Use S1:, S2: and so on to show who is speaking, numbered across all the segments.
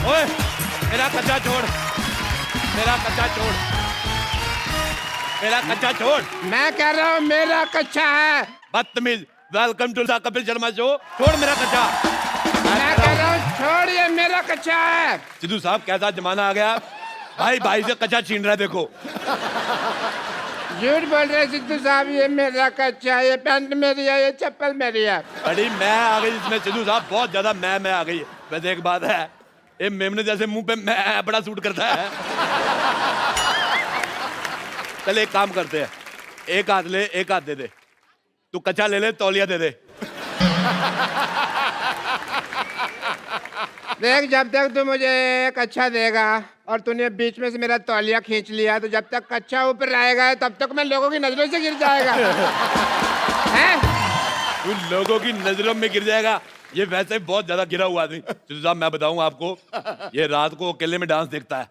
S1: ओए मेरा कच्चा छोड़, मेरा कच्चा छोड़, मेरा कच्चा छोड़।
S2: मैं कह रहा हूँ मेरा कच्चा है।
S1: बदतमीज। Welcome to the Kapil Sharma show. छोड़ मेरा कच्चा।
S2: मैं कह रहा हूँ छोड़, ये मेरा कच्चा है।
S1: सिद्धू साहब कैसा जमाना आ गया, भाई भाई से कच्चा छीन रहा है। देखो
S2: झूठ बोल रहे सिद्धू साहब, ये मेरा कच्चा है, ये पैंट मेरी है, ये चप्पल मेरी है।
S1: बड़ी मैं आ गई इसमें सिद्धू साहब, बहुत ज्यादा मैं आ गई। वैसे एक बात है, ये मेमने जैसे मुंह पे मैं बड़ा सूट करता है। चल एक काम करते हैं, एक हाथ ले एक हाथ दे दे। तू कच्चा ले ले, तौलिया दे दे।
S2: देख, जब तक तू मुझे एक अच्छा देगा और तूने बीच में से मेरा तौलिया खींच लिया, तो जब तक कच्चा ऊपर रहेगा तब तक मैं लोगों की नजरों से गिर जाएगा। हैं?
S1: तू लोगों की नजरों में गिर जाएगा। ये वैसे बहुत ज्यादा गिरा हुआ आदमी। सिद्धू साहब मैं बताऊं आपको, ये रात को अकेले में डांस देखता है।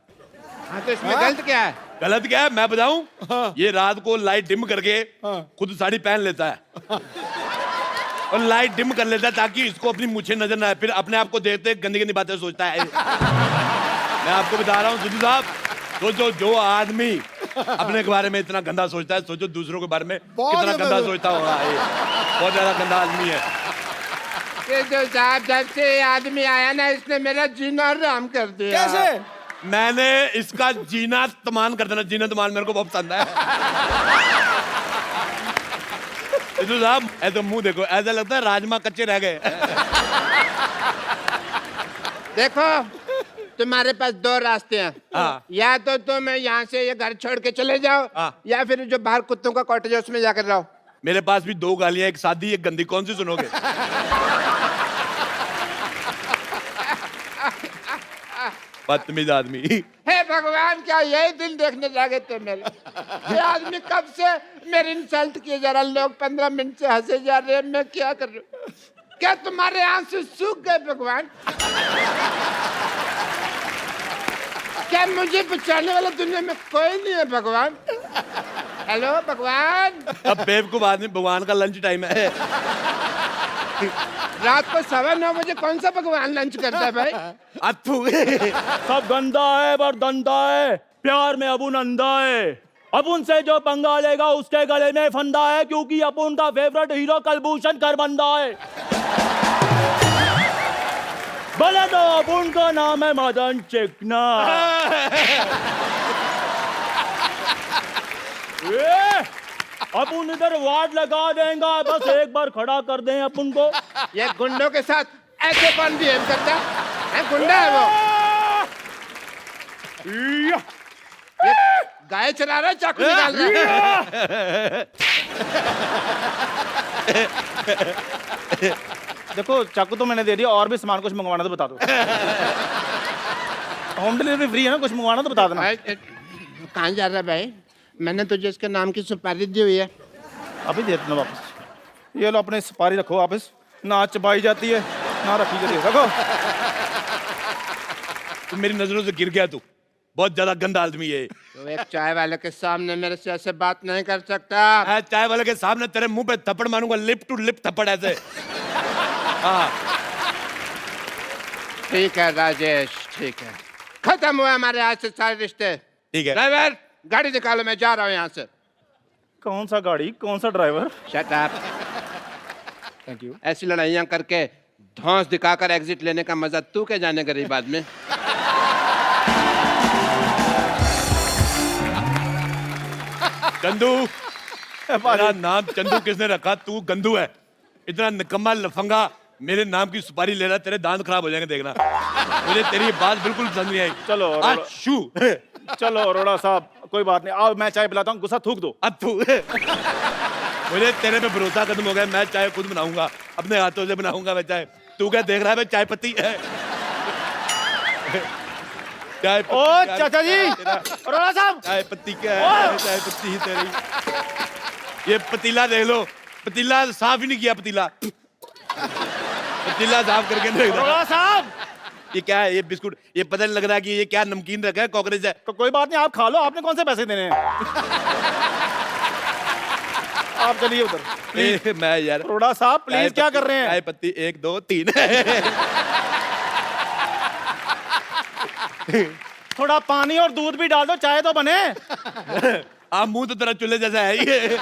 S2: हाँ, तो इसमें गलत क्या है?
S1: गलत क्या है मैं बताऊं? ये रात को लाइट डिम करके खुद साड़ी पहन लेता है और लाइट डिम कर लेता है ताकि इसको अपनी मुझे नजर ना आए। फिर अपने आप को देखते गंदी गंदी बातें सोचता है। मैं आपको बता रहा हूँ सिद्धू साहब, सोचो जो आदमी अपने के बारे में इतना गंदा सोचता है, सोचो दूसरों के बारे में कितना गंदा सोचता होगा। ये बहुत ज्यादा गंदा आदमी है।
S2: सिद्धू साहब, जब से ये आदमी आया ना, इसने मेरा जीना हराम कर दिया।
S3: कैसे?
S1: मैंने इसका जीना तमान कर देना, जीना तमान मेरे को बहुत पसंद है। सिद्धू साहब ऐसे मुंह देखो, ऐसा लगता है राजमा कच्चे रह गए।
S2: देखो, तुम्हारे पास दो रास्ते हैं।
S1: हाँ।
S2: या तो तुम यहाँ से ये घर छोड़ के चले जाओ,
S1: हाँ।
S2: या फिर जो बाहर कुत्तों का कॉटेज है उसमें जाकर रहो।
S1: मेरे पास भी दो गालियां, एक सादी एक गंदी, कौन सी सुनोगे? बदतमीज आदमी।
S2: हे भगवान, क्या यही दिन देखने लगे थे मेरे? ये आदमी कब से मेरी इंसल्ट किए जा रहा, लोग 15 मिनट से हंसे जा रहे हैं, मैं क्या कर रहा हूँ? क्या तुम्हारे आंसू सूख गए भगवान? क्या मुझे बचाने वाला दुनिया में कोई नहीं है भगवान? हेलो भगवान।
S1: अब बेवकूफ आदमी, भगवान का लंच टाइम है।
S2: रात को 9:15 बजे कौन सा भगवान लंच करता है भाई?
S1: अथू।
S3: सब गंदा है पर धंधा है, प्यार में अपुन अंधा है। अपुन से जो पंगा लेगा उसके गले में फंदा है, क्योंकि अपुन का फेवरेट हीरो कलभूषण खरबंदा है। भले तो अपुन का नाम है मदन चिकना। अपुन इधर वार्ड लगा देगा, बस एक बार खड़ा कर दें अपुन को।
S2: ये गुंडों के साथ ऐसे कौन बिहेव करता है? गुंडा है वो? ये गाय चला रहा है, चाकू निकाल रहा है।
S3: देखो, चाकू तो मैंने दे दिया, और भी सामान कुछ मंगवाना तो बता दो। होम डिलीवरी फ्री है ना, कुछ मंगवाना तो बता देना।
S2: कहाँ जा रहा है भाई? मैंने तुझे इसके नाम की सुपारी दी हुई है।
S3: अभी दे देना वापस। ये लो, अपने सुपारी रखो वापस। ना चबाई जाती है ना रखी जाती है, रखो।
S1: तू मेरी नजरों से गिर गया, तू बहुत ज्यादा गंदा आदमी है।
S2: तो एक चाय वाले के सामने मेरे से ऐसे बात नहीं कर सकता।
S1: मैं चाय वाले के सामने तेरे मुंह पे थप्पड़ मारूंगा, लिप टू लिप थप्पड़ ऐसे। हाँ
S2: ठीक है राजेश, ठीक है, खत्म हुआ हमारे आज से सारे रिश्ते।
S1: ठीक है।
S2: ड्राइवर, गाड़ी निकालो, मैं जा रहा हूँ यहाँ से।
S3: कौन सा गाड़ी, कौन सा driver?
S2: Shut up.
S3: Thank you.
S2: ऐसी लड़ाइयाँ करके धौंस दिखाकर एग्जिट लेने का मजा तू क्या जाने गरीब आदमी।
S1: चंदू, मेरा नाम चंदू किसने रखा? तू गंदू है। इतना निकम्मा लफंगा मेरे नाम की सुपारी ले रहा, तेरे दांत खराब हो जाएंगे देखना। मुझे तेरी बात बिल्कुल पसंद नहीं आई।
S3: चलो
S1: अच्शू।
S3: चलो अरोड़ा साहब, कोई बात नहीं, आओ मैं चाय पिलाता हूँ, गुस्सा थूक दो।
S1: अथू। मुझे तेरे पे भरोसा खत्म हो गया। मैं चाय खुद बनाऊंगा, अपने हाथों से बनाऊंगा मैं चाय। तू क्या देख रहा है? मैं चाय पत्ती है। चाय पत्ती।
S3: ओ चाचा जी, अरोड़ा साहब,
S1: चाय पत्ती क्या है? चाय पत्ती ही तेरी। ये पतीला देख लो, पतीला साफ ही नहीं किया। पतीला साफ करके देख लो।
S3: अरोड़ा साहब,
S1: ये क्या है? ये बिस्कुट, ये पता नहीं लग रहा कि ये क्या नमकीन रखा है, कॉकरोच है।
S3: कोई बात नहीं, आप खा लो, आपने कौन से पैसे देने हैं? आप चलिए उधर।
S1: मैं यार,
S3: अरोड़ा साहब प्लीज, क्या कर रहे हैं?
S1: चाय पत्ती 1 2 3।
S3: थोड़ा पानी और दूध भी डाल दो, चाय तो बने।
S1: आप मुंह तो तेरा चूल्हे जैसा है ये।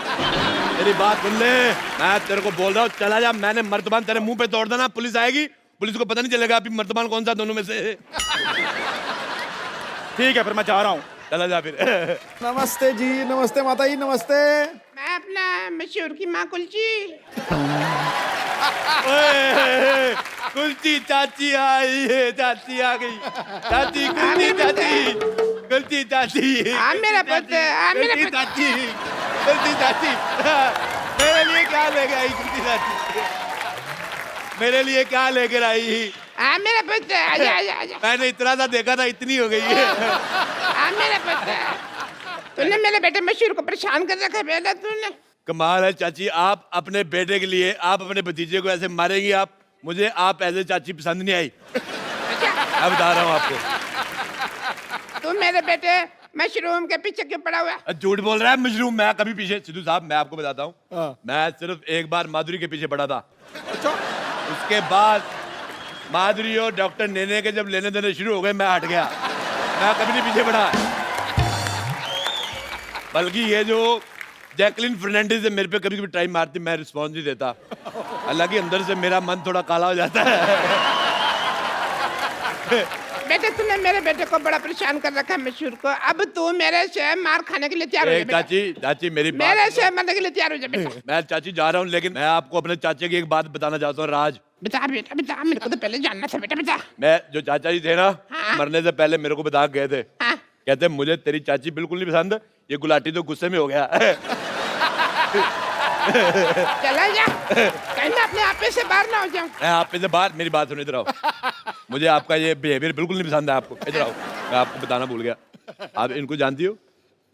S1: मेरी बात सुन ले, मैं तेरे को बोल रहा हूँ चला जा। मैंने मर्तबान तेरे मुंह पे तोड़ देना, पुलिस आएगी, पुलिस को पता नहीं चलेगा अभी मर्तबान कौन सा दोनों में से है।
S3: ठीक है फिर मैं जा रहा हूँ।
S1: चला जा फिर।
S4: नमस्ते जी, नमस्ते माता जी, नमस्ते।
S2: मैं अपना मशहूर की माँ कुलची।
S1: ओए, कुल्ची चाची आई है, चाची आ गई। चाची कुल्ची चाची, कुल्ची चाची।
S2: हाँ मेरा पुत्र, हाँ मेरा
S1: कुल्ची
S2: पुत्र।
S1: चाची, कुल्ची चाची। मेरे लिए क्या लेके आई कुल्ची चाची? मेरे लिए क्या लेकर आई?
S2: हाँ मेरा पुत्र, आजा आजा आजा।
S1: मैंने इतना सा देखा था, इतनी हो गई है।
S2: हाँ मेरा पुत्र। तूने मेरे बेटे मशहूर को परेशान कर रखा है बेटा तूने।
S1: कमाल है चाची, आप अपने बेटे के लिए, आप अपने भतीजे को ऐसे मारेंगी आप? मुझे आप ऐसे चाची पसंद नहीं आई। मैं बता रहा हूँ आपको।
S2: तू मेरे बेटे मशरूम के पीछे क्यों पड़ा हुआ है?
S1: झूठ बोल रहा है मशरूम। मैं कभी पीछे, सिद्धू साहब मैं आपको बताता हूँ,
S4: हाँ।
S1: मैं सिर्फ एक बार माधुरी के पीछे पड़ा था।
S4: अच्छा,
S1: उसके बाद माधुरी और डॉक्टर नेने के जब लेने देने शुरू हो गए, मैं हट गया। मैं कभी नहीं पीछे पड़ा। बल्कि ये जो जैकलिन फर्नांडिस है, मेरे पे कभी कभी टाइम मारती, मैं रिस्पॉन्स नहीं देता। हालांकि अंदर से मेरा मन थोड़ा काला हो जाता है।
S2: बेटे तूने मेरे बेटे को बड़ा परेशान कर रखा है मशहूर को। अब तू मेरे से मार खाने के लिए तैयार हो जा बेटा।
S1: चाची, चाची मेरी बात
S2: मेरे
S1: सुनो।
S2: से मरने के लिए तैयार हो जा बेटा।
S1: मैं चाची जा रहा हूँ, लेकिन मैं आपको अपने चाचे की एक बात बताना चाहता हूँ। राज,
S2: बता बेटा बता, मेरे को तो पहले जानना था बेटा बता।
S1: मैं जो चाचा जी थे ना,
S2: हाँ।
S1: मरने से पहले मेरे को बता के गए थे।
S2: हाँ।
S1: कहते मुझे तेरी चाची बिल्कुल नहीं पसंद, ये गुलाटी तो गुस्से में हो गया।
S2: चला जा, कहीं मैं अपने आप से बाहर ना हो जाऊं।
S1: मैं आप पे से बाहर, मेरी बात सुनो, इधर आओ। मुझे आपका ये बिहेवियर बिल्कुल नहीं पसंद है आपको। इधर आओ, मैं आपको बताना भूल गया। आप इनको जानती हो?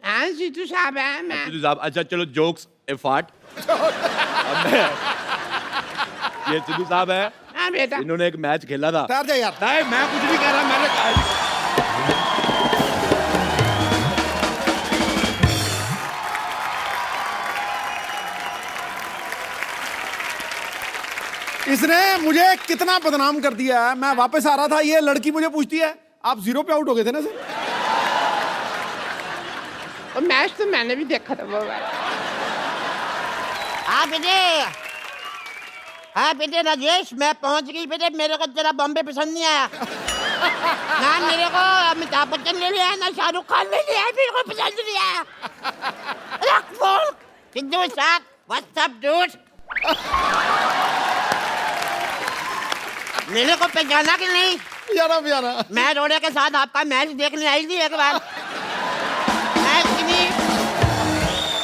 S2: हाँ जीतू साहब है मैं।
S1: सिद्धू साहब, अच्छा चलो जोक्स ए फाट। ये सिद्धू साहब है,
S2: हाँ बेटा।
S1: इन्होंने एक मैच खेला था।
S4: ठहर जा यार।
S1: नहीं मैं कुछ नहीं कह रहा, मैंने कहा
S4: इसने मुझे कितना बदनाम कर दिया है। मैं वापस आ रहा था, ये लड़की मुझे पूछती है आप 0 पे आउट हो गए थे ना सर?
S2: वो मैच तो मैंने भी देखा था वो वाला।
S5: हाँ बेटे, हाँ बेटे राजेश, मैं पहुंच गई बेटे। मेरे को तेरा बॉम्बे पसंद नहीं आया ना। मेरे को अमिताभ बच्चन ले लिया ना, शाहरुख खान ले लिया, मेरे को पसंद नहीं आया। रख फोन। सिद्धू साहब, व्हाट्स अप डूड? मेरे को पहचाना कि नहीं?
S4: यारा यारा।
S5: मैं रोड़े के साथ आपका मैच देखने आई थी एक बार।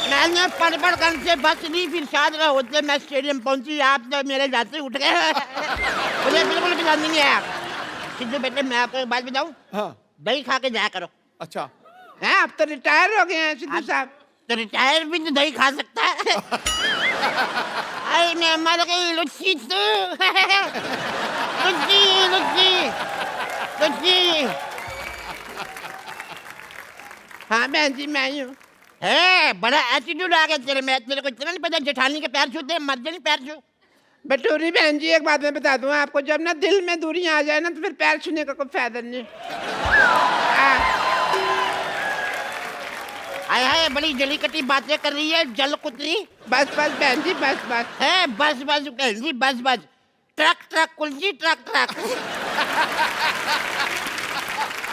S5: मैंने पड़ कर से बस नहीं, फिर शायद होते मैं स्टेडियम पहुंची, आप तो मेरे जाते उठ गए। मुझे बिल्कुल पसंद नहीं आया। सिद्धू बेटे मैं आपको एक बात बताऊं,
S4: हाँ,
S5: दही खा के जाया करो।
S4: अच्छा।
S2: हैं अब तो रिटायर हो गए हैं सिद्धू साहब।
S5: तो रिटायर भी तो दही खा सकता है। आई मैं मर गई लुच्ची तू। लुच्ची लुच्ची लुच्ची।
S2: हाँ बहन जी मैं ही हूँ।
S5: है बड़ा एटीट्यूड आ गया तेरे में। तेरे को इतना नहीं पता जेठानी के पैर छूते, मर जाने पैर छू।
S2: बटूरी बहन जी एक बात मैं बता दूं आपको, जब ना दिल में दूरी आ जाए ना तो फिर पैर छूने का कोई फायदा नहीं।
S5: हाय हाय, बड़ी जली कटी बातें कर रही है जल कुतरी।
S2: बस बस बहन जी बस बस।
S5: है बस बस बहन जी बस बस। ट्रक ट्रक कुलजी ट्रक ट्रक।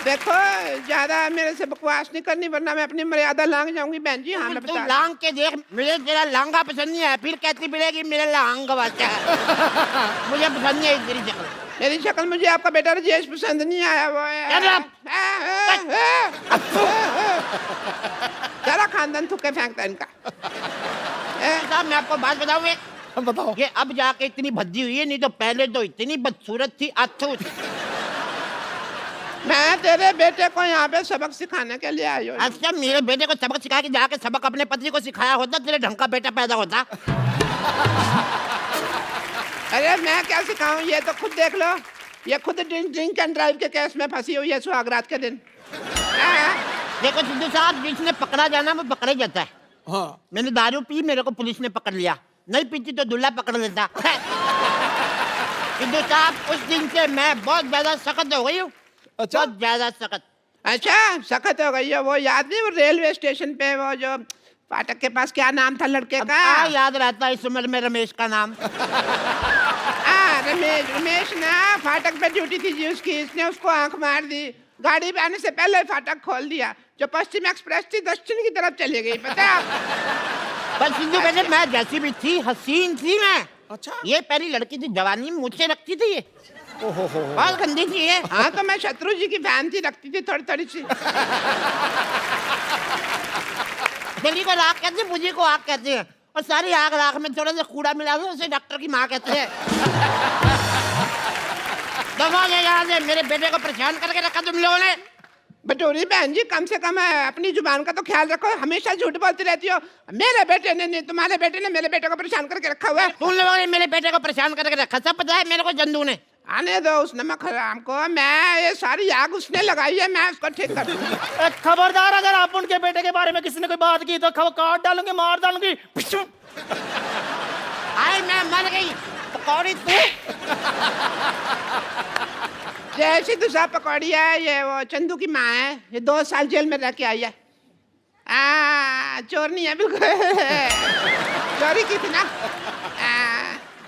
S2: देखो ज्यादा मेरे से बकवास नहीं करनी, वरना मैं अपनी मर्यादा लांग जाऊंगी बहन जी। हाँ मैं
S5: तू
S2: बता
S5: लांग के देख, मुझे तेरा लांगा पसंद नहीं है, फिर कहती मिलेगी मेरे लांग वाचा है। मुझे पसंद नहीं है तेरी शक्ल।
S2: मेरी शक्ल, मुझे आपका बेटा राजेश पसंद नहीं आया। वो सारा खानदान थुक्के फेंकता है इनका।
S5: साहब मैं आपको बात बताऊं एक,
S4: बताओ।
S5: ये अब जाके इतनी भद्दी हुई है, नहीं तो पहले तो इतनी बदसूरत थी। अथू
S2: मैं तेरे बेटे को यहाँ पे सबक सिखाने के लिए आई हूँ।
S5: अच्छा, मेरे बेटे को सबक सिखा के जाके सबक अपने पति को सिखाया होता, तेरे ढंग का बेटा पैदा होता।
S2: अरे मैं क्या सिखाऊं, ये तो खुद देख लो। ये खुद ड्रिंक एंड ड्राइव के केस में फंसी हुई है सुहागरात के दिन।
S5: देखो सिद्धू साहब, जिसने पकड़ा जाना वो पकड़ा जाता है।
S4: हाँ,
S5: मैंने दारू पी, मेरे को पुलिस ने पकड़ लिया। नहीं पीती तो दूल्हा पकड़ लेता। सिद्धू साहब, उस दिन से मैं बहुत ज्यादा सख्त हो गई हूँ।
S4: अच्छा।
S5: बहुत ज्यादा सख्त।
S2: अच्छा सख्त हो गई है। वो याद नहीं, वो रेलवे स्टेशन पे वो जो फाटक के पास क्या नाम था लड़के
S5: अब
S2: का?
S5: क्या याद रहता है इस उम्र में रमेश का नाम?
S2: रमेश ना फाटक पे ड्यूटी थी जी उसकी, इसने उसको आंख मार दी। गाड़ी पे आने से पहले फाटक खोल दिया। जो पश्चिम एक्सप्रेस थी दक्षिण की तरफ चली गई, पता है आप?
S5: पर सिद्धू बेटे मैं जैसी भी थी हसीन थी मैं।
S4: अच्छा।
S5: ये पहली लड़की थी, जवानी में मुझसे रखती थी ये। बहुत गंदी थी ये।
S2: हाँ तो मैं शत्रु जी की फैन थी, रखती थी थोड़ी थोड़ी सी।
S5: दिल्ली को राख कहते हैं, मुझे को आग कहते हैं, और सारी आग राख में थोड़ा सा कूड़ा मिला दो उसे डॉक्टर की माँ कहते हैं। दफा ले यहाँ से, मेरे बेटे को परेशान करके रखा तुम लोगों ने।
S2: बटोरी बहन जी कम से कम अपनी जुबान का तो ख्याल रखो, हमेशा झूठ बोलती रहती हो। मेरे बेटे ने नहीं, तुम्हारे बेटे ने मेरे बेटे को परेशान करके रखा हुआ है।
S5: तुम लोगों ने मेरे बेटे को परेशान करके रखा, सब पता है मेरे को जंदू ने।
S2: आने दो उस नमक हराम को, मैं ये सारी आग उसने लगाई है, मैं उसको ठीक कर दूंगा।
S3: खबरदार, अगर आप उनके बेटे के बारे में किसी ने कोई बात की तो काट डालूंगी, मार डालूंगी।
S5: आए मैं मर गई पकौड़ी तू।
S2: जैसी दूसरा पकौड़ी है, ये वो चंदू की माँ है, ये 2 साल जेल में रह के आई है। चोर नहीं है बिल्कुल। चोरी की थी ना।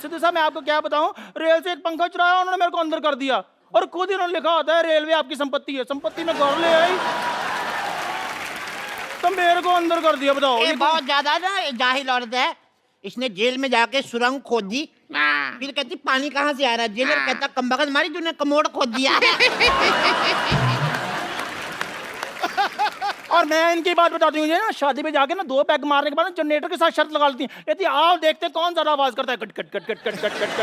S3: सिद्धू साहब मैं आपको क्या बताऊं, रेल से एक पंखा चुराया उन्होंने, मेरे को अंदर कर दिया, और खुद ही उन्होंने लिखा होता है रेलवे आपकी संपत्ति है, संपत्ति में घर ले आई तो मेरे को अंदर कर दिया। बताओ
S5: ये बहुत ज्यादा ना जाहिल औरत है। इसने जेल में जाके सुरंग खोद दी, फिर कहती पानी कहाँ से आ रहा है। जेलर कहता कमबख्त मारी तूने कमोड खोद दिया।
S3: और मैं इनकी बात बताती हूँ, ना शादी में जाके ना 2 पैग मारने के बाद जनरेटर के साथ शर्त लगा लेती है, कहती आओ देखते कौन ज्यादा आवाज करता है, cut cut cut cut cut cut cut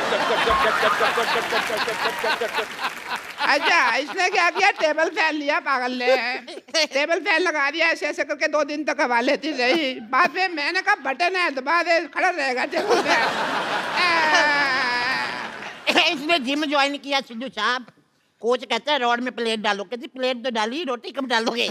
S3: cut cut.
S2: अच्छा इसने क्या किया, टेबल फैन लिया पागल ने, टेबल फैन लगा दिया, ऐसे ऐसे करके 2 दिन तक हवा लेती रही। बाद में मैंने कहा बटन है दबा दे, खड़ा रहेगा टेबल फैन।
S5: इसने जिम ज्वाइन किया सिद्धू साहब। कोच कहता है रॉड में प्लेट डालो, कहती प्लेट तो डाली, रोटी कब डालोगे?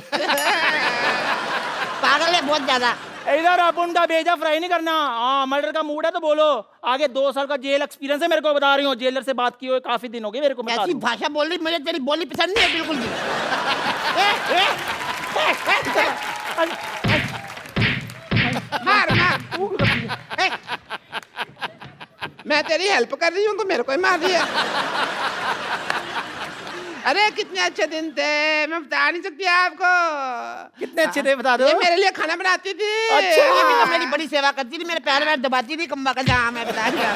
S5: पागल है बहुत ज्यादा।
S3: इधर आप उनका भेजा फ्राई नहीं करना। हाँ मर्डर का मूड है तो बोलो। आगे 2 साल का जेल एक्सपीरियंस है मेरे को, बता रही हूँ। जेलर से बात की हुई काफी दिन हो गए मेरे को।
S5: ऐसी भाषा बोल रही, मुझे तेरी बोली पसंद नहीं है बिल्कुल भी।
S2: मार मार, मैं तेरी हेल्प कर रही हूँ तो मेरे को ही मार दिया। अरे कितने अच्छे दिन थे, मैं बता नहीं सकती आपको।
S3: कितने अच्छे थे बता दो।
S2: ये मेरे लिए खाना बनाती थी।
S5: अच्छा ये भी तो मेरी बड़ी सेवा करती थी, मेरे पैर में दबाती थी कम्बा का। हाँ मैं बता दिया।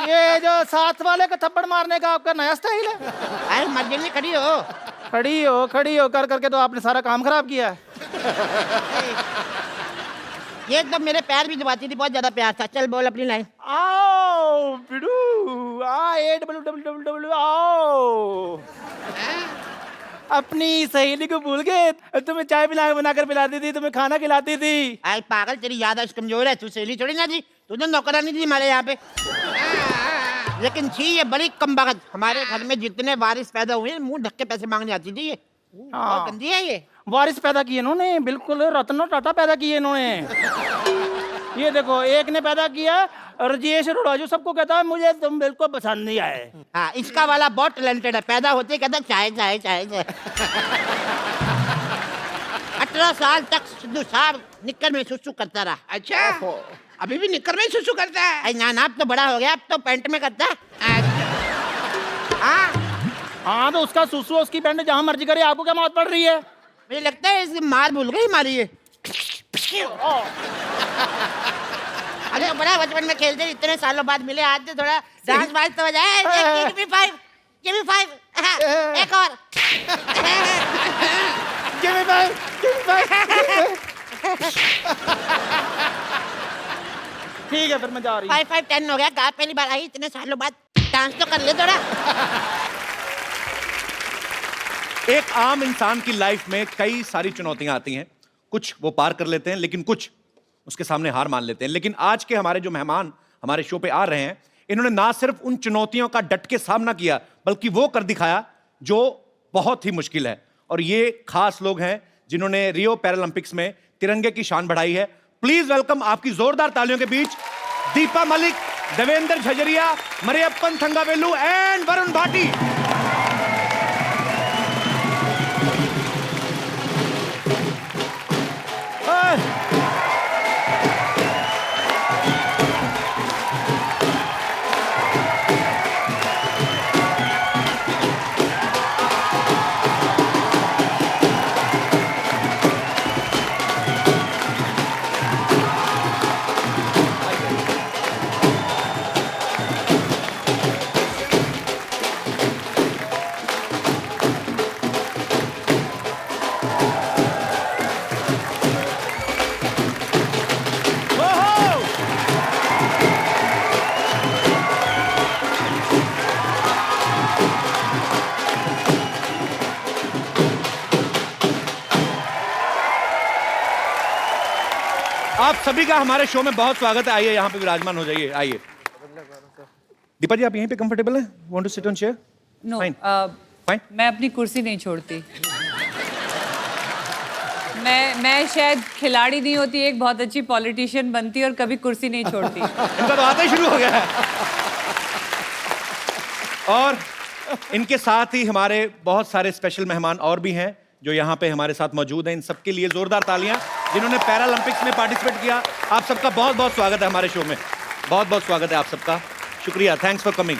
S3: ये जो साथ वाले को थप्पड़ मारने का आपका नया स्टाइल है।
S5: अरे मर्जी नहीं खड़ी हो,
S3: खड़ी हो कर करके तो आपने सारा काम खराब किया है।
S5: ये एकदम मेरे पैर भी दबाती थी, बहुत ज्यादा प्यार था। चल बोल अपनी लाइन।
S3: आओ बिडू AWWW आओ। अपनी सहेली को भूल गए, तुम्हें चाय बनाकर पिलाती थी, तुम्हें खाना खिलाती थी।
S5: आई पागल तेरी याददाश्त कमजोर है, तू सहेली थोड़ी ना थी, तूने नौकरानी थी हमारे यहाँ पे। लेकिन थी ये बड़ी कमबख्त। हमारे घर में जितने वारिस पैदा हुए मुंह ढक के पैसे मांगने आती थी ये। बहुत गंदी है ये।
S3: वारिस पैदा किए इन्होंने, बिल्कुल रत्न टाटा पैदा किए इन्होंने। ये देखो एक ने पैदा किया राजेश अरोड़ा, जो सबको कहता है मुझे तुम बिल्कुल पसंद नहीं आए।
S5: हाँ इसका वाला बहुत टैलेंटेड है, पैदा होते ही कहता चाय चाय चाय चाय। 18 साल तक सिद्धू साहब निक्कर में सुसु करता रहा।
S2: अच्छा अभी भी निक्कर में सुसु करता है?
S5: अरे ना अब तो बड़ा हो गया, अब तो पैंट में करता है।
S3: हाँ तो उसका सुसु उसकी पैंट जहाँ मर्जी करे, आपको क्या मौत पड़ रही है?
S5: मुझे लगता है इसकी मार भूल गई हमारी ये। अरे बड़ा बचपन में खेलते, इतने सालों बाद मिले, आज तो थोड़ा डांस वांस तो बजाए। Give me five, give me five, एक और।
S3: Give me five. ठीक है फिर मैं जा रही हूँ।
S5: 5 5 10 हो गया। कहा पहली बार आई इतने सालों बाद, डांस तो कर ले थोड़ा।
S1: एक आम इंसान की लाइफ में कई सारी चुनौतियां आती हैं, कुछ वो पार कर लेते हैं, लेकिन कुछ उसके सामने हार मान लेते हैं। लेकिन आज के हमारे जो मेहमान हमारे शो पे आ रहे हैं, इन्होंने ना सिर्फ उन चुनौतियों का डट के सामना किया, बल्कि वो कर दिखाया जो बहुत ही मुश्किल है। और ये खास लोग हैं जिन्होंने रियो पैरालंपिक्स में तिरंगे की शान बढ़ाई है। प्लीज वेलकम आपकी जोरदार तालियों के बीच दीपा मलिक, देवेंद्र झजरिया, मरियप्पन थंगावेलू एंड वरुण भाटी। आप सभी का हमारे शो में बहुत स्वागत है। आइए यहाँ पे विराजमान हो जाइए। आइए दीपा जी, आप यहीं पे कंफर्टेबल हैं? Want to sit on chair?
S6: No,
S1: fine.
S6: मैं अपनी कुर्सी नहीं छोड़ती। मैं शायद खिलाड़ी नहीं होती, एक बहुत अच्छी पॉलिटिशियन बनती और कभी कुर्सी नहीं छोड़ती।
S1: इनका तो आता ही शुरू हो गया है। और इनके साथ ही हमारे बहुत सारे स्पेशल मेहमान और भी हैं जो यहाँ पे हमारे साथ मौजूद हैं। इन सबके लिए जोरदार तालियां, जिन्होंने पैरालंपिक्स में पार्टिसिपेट किया। आप सबका बहुत बहुत स्वागत है हमारे शो में। बहुत बहुत स्वागत है आप सबका। शुक्रिया, thanks for coming,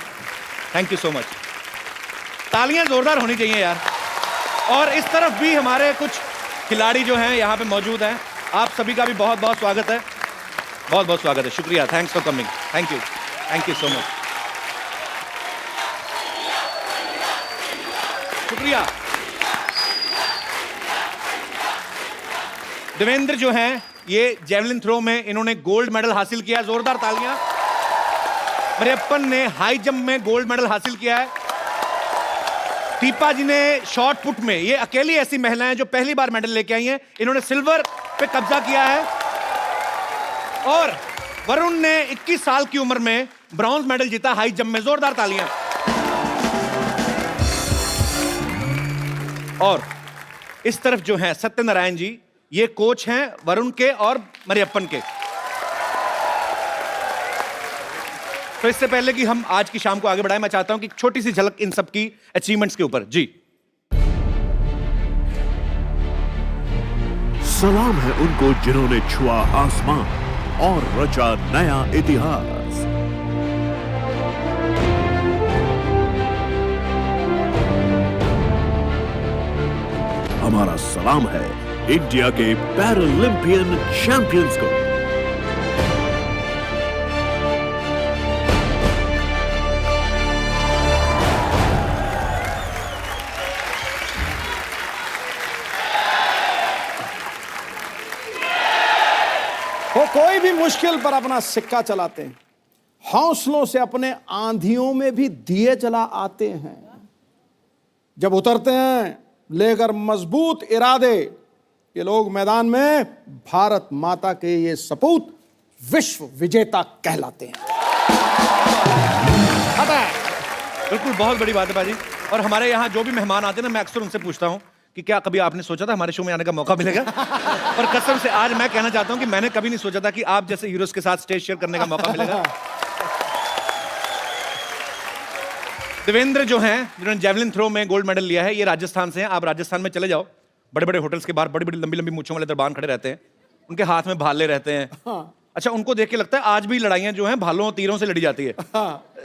S1: thank you so much. तालियां जोरदार होनी चाहिए यार। और इस तरफ भी हमारे कुछ खिलाड़ी जो हैं यहाँ पे मौजूद हैं। आप सभी का भी बहुत बहुत स्वागत है। बहुत बहुत स्वागत है। शुक्रिया, thanks for coming, thank you so much. शुक्रिया। देवेंद्र जो हैं, ये जेवलिन थ्रो में इन्होंने गोल्ड मेडल हासिल किया। जोरदार तालियां। मरियप्पन ने हाई जंप में गोल्ड मेडल हासिल किया है। दीपा जी ने शॉर्ट पुट में, ये अकेली ऐसी महिलाएं जो पहली बार मेडल लेके आई हैं, इन्होंने सिल्वर पे कब्जा किया है। और वरुण ने 21 साल की उम्र में ब्रॉन्ज मेडल जीता हाई जंप में। जोरदार तालियां। और इस तरफ जो है सत्यनारायण जी, ये कोच हैं वरुण के और मरियप्पन के। तो इससे पहले कि हम आज की शाम को आगे बढ़ाएं, मैं चाहता हूं कि एक छोटी सी झलक इन सब की अचीवमेंट्स के ऊपर। जी,
S7: सलाम है उनको जिन्होंने छुआ आसमान और रचा नया इतिहास। हमारा सलाम है इंडिया के पैरालंपियन चैंपियंस को।
S4: वो कोई भी मुश्किल पर अपना सिक्का चलाते हैं, हौसलों से अपने आंधियों में भी दिए जला आते हैं। जब उतरते हैं लेकर मजबूत इरादे, ये लोग मैदान में भारत माता के ये सपूत विश्व विजेता कहलाते हैं।
S1: बिल्कुल, बहुत बड़ी बात है बाजी। और हमारे यहाँ जो भी मेहमान आते हैं ना, मैं अक्सर उनसे पूछता हूँ कि क्या कभी आपने सोचा था हमारे शो में आने का मौका मिलेगा? और कसम से आज मैं कहना चाहता हूँ कि मैंने कभी नहीं सोचा था कि आप जैसे हीरोज के साथ स्टेज शेयर करने का मौका मिलेगा। देवेंद्र जो हैं, जिन्होंने जेवलिन थ्रो में गोल्ड मेडल लिया है, ये राजस्थान से हैं। आप राजस्थान में चले जाओ, बड़े बड़े होटल्स के बाहर बड़ी बड़ी लंबी लंबी मूंछों वाले दरबान खड़े रहते हैं, उनके हाथ में भाले रहते हैं। अच्छा, उनको देख के लगता है आज भी लड़ाइयां जो हैं भालों तीरों से लड़ी जाती है।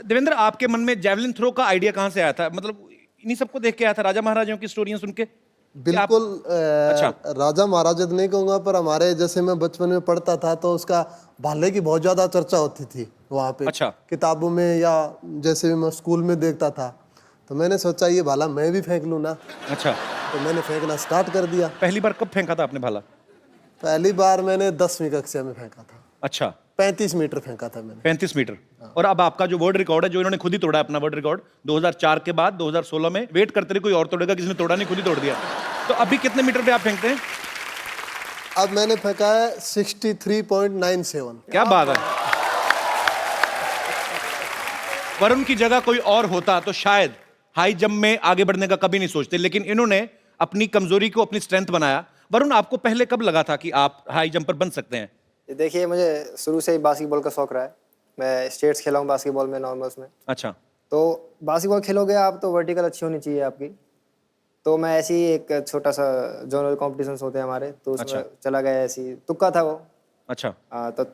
S1: देवेंद्र, आपके मन में जेवलिन थ्रो का आइडिया कहाँ से आया था? मतलब इन्हीं सबको देख के आया था, राजा महाराजाओं की स्टोरियां सुन के?
S8: बिल्कुल।
S1: अच्छा।
S8: राजा महाराजा नहीं कहूंगा, पर हमारे जैसे मैं बचपन में पढ़ता था तो उसका भाले की बहुत ज्यादा चर्चा होती थी वहाँ पे।
S1: अच्छा।
S8: किताबों में या जैसे भी मैं स्कूल में देखता था, तो मैंने सोचा ये भाला मैं भी फेंक लूं ना।
S1: अच्छा,
S8: तो मैंने फेंकना स्टार्ट कर दिया।
S1: पहली बार कब फेंका था आपने भाला?
S8: पहली बार मैंने 10वीं कक्षा में फेंका था।
S1: अच्छा,
S8: 35 मीटर फेंका था मैंने।
S1: 35 मीटर। और अब आपका जो वर्ल्ड रिकॉर्ड है, जो इन्होंने खुद ही तोड़ा अपना वर्ल्ड रिकॉर्ड 2004 के बाद 2016 में, वेट करते रहे कोई और तोड़ेगा, किसी ने तोड़ा नहीं, खुद ही तोड़ दिया। तो अभी कितने मीटर पे आप फेंकते हैं?
S8: अब मैंने फेंका है 63.97।
S1: क्या बात है। वरुण की जगह कोई और होता तो शायद हाई जंप में आगे बढ़ने का कभी नहीं सोचते, लेकिन इन्होंने अपनी कमजोरी को अपनी स्ट्रेंथ बनाया। वरुण, आपको पहले कब लगा था कि आप हाई जंपर बन सकते हैं?
S9: देखिए, मुझे शुरू से ही बास्केटबॉल का शौक रहा है मैं स्टेट्स खेला हूँ बास्केटबॉल में, नॉर्मल्स में।
S3: अच्छा।
S9: तो बास्केटबॉल खेलोगे आप तो वर्टिकल अच्छी होनी चाहिए आपकी। तो मैं ऐसे ही एक छोटा सा जोनल कॉम्पिटिशन्स होते हैं हमारे, तो उसमें चला गया, ऐसी तुक्का था वो।
S3: अच्छा।
S9: तो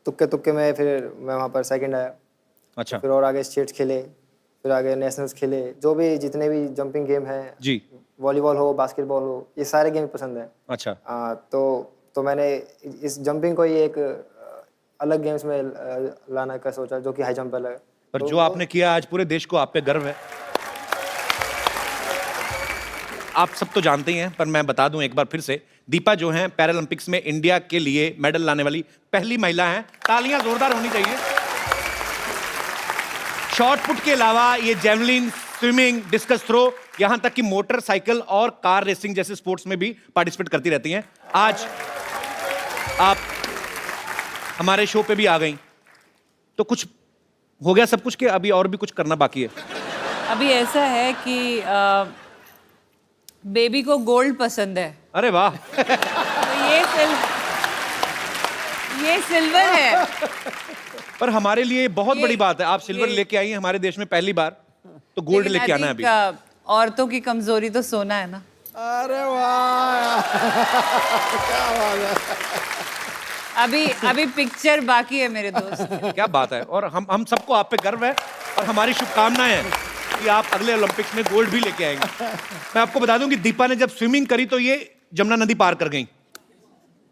S9: तुक्के में फिर मैं वहाँ पर सेकंड आया।
S3: अच्छा।
S9: फिर और आगे स्टेट्स खेले, फिर आगे नेशनल्स खेले, जो भी जितने भी जंपिंग गेम हैं
S3: जी,
S9: वॉलीबॉल हो, बास्केटबॉल हो, ये सारे गेम पसंद है।
S3: अच्छा।
S9: तो मैंने इस जंपिंग को ही एक अलग गेम्स में लाना का सोचा, जो कि हाई जंप अलग है।
S3: पर जो आपने किया आज पूरे देश को आप पे गर्व है। आप सब तो जानते ही हैं, पर मैं बता दूं एक बार फिर से, दीपा जो हैं पैरालंपिक्स में इंडिया के लिए मेडल लाने वाली पहली महिला हैं। तालियां जोरदार होनी चाहिए। शॉट पुट के अलावा ये जेवलिन, स्विमिंग, डिस्कस थ्रो, यहां तक कि मोटरसाइकिल और कार रेसिंग जैसे स्पोर्ट्स में भी पार्टिसिपेट करती रहती हैं। आज आप हमारे शो पे भी आ गई, तो कुछ हो गया सब कुछ के अभी और भी कुछ करना बाकी है?
S6: अभी ऐसा है कि बेबी को गोल्ड पसंद है।
S3: अरे वाह।
S6: तो ये सिल्वर है।
S3: पर हमारे लिए बहुत बड़ी बात है, आप सिल्वर लेके आई हैं हमारे देश में पहली बार, तो गोल्ड लेके आना है अभी।
S6: औरतों की कमजोरी तो सोना है ना।
S4: अरे वाह, क्या बात है।
S6: अभी पिक्चर बाकी है मेरे दोस्त।
S3: क्या बात है। और हम सबको आप पे गर्व है और हमारी शुभकामनाएं हैं कि आप अगले ओलंपिक्स में गोल्ड भी लेके आएंगे। मैं आपको बता दूं कि दीपा ने जब स्विमिंग करी तो ये जमुना नदी पार कर गई।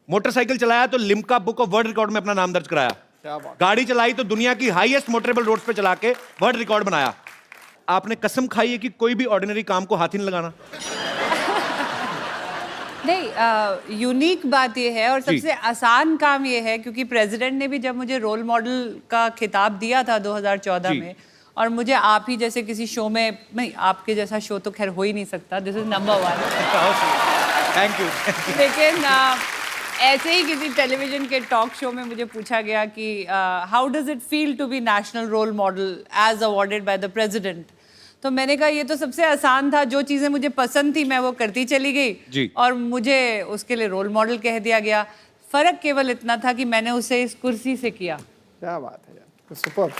S3: मोटरसाइकिल चलाया तो Limca book of world record में अपना नाम दर्ज कराया। गाड़ी चलाई तो दुनिया की हाईएस्ट मोटरेबल रोड्स पे चला के वर्ल्ड रिकॉर्ड बनाया। आपने कसम खाई है कि कोई भी ऑर्डिनरी काम को हाथ ही नहीं लगाना।
S6: नहीं, यूनिक बात यह है और सबसे आसान काम यह है, क्योंकि प्रेसिडेंट ने भी जब मुझे रोल मॉडल का खिताब दिया था 2014 में, और मुझे आप ही जैसे किसी शो में, नहीं आपके जैसा शो तो खैर हो ही नहीं सकता, this is number 1।
S3: Thank you.
S6: लेकिन ऐसे ही किसी टेलीविजन के टॉक शो में मुझे पूछा गया कि how does it feel to be national role model as awarded by the president. तो मैंने कहा ये तो सबसे आसान था, जो चीज़ें मुझे पसंद थी मैं वो करती चली गई और मुझे उसके लिए रोल मॉडल कह दिया गया। फर्क केवल इतना था कि मैंने उसे इस कुर्सी से किया।
S4: क्या बात है यार, सुपर।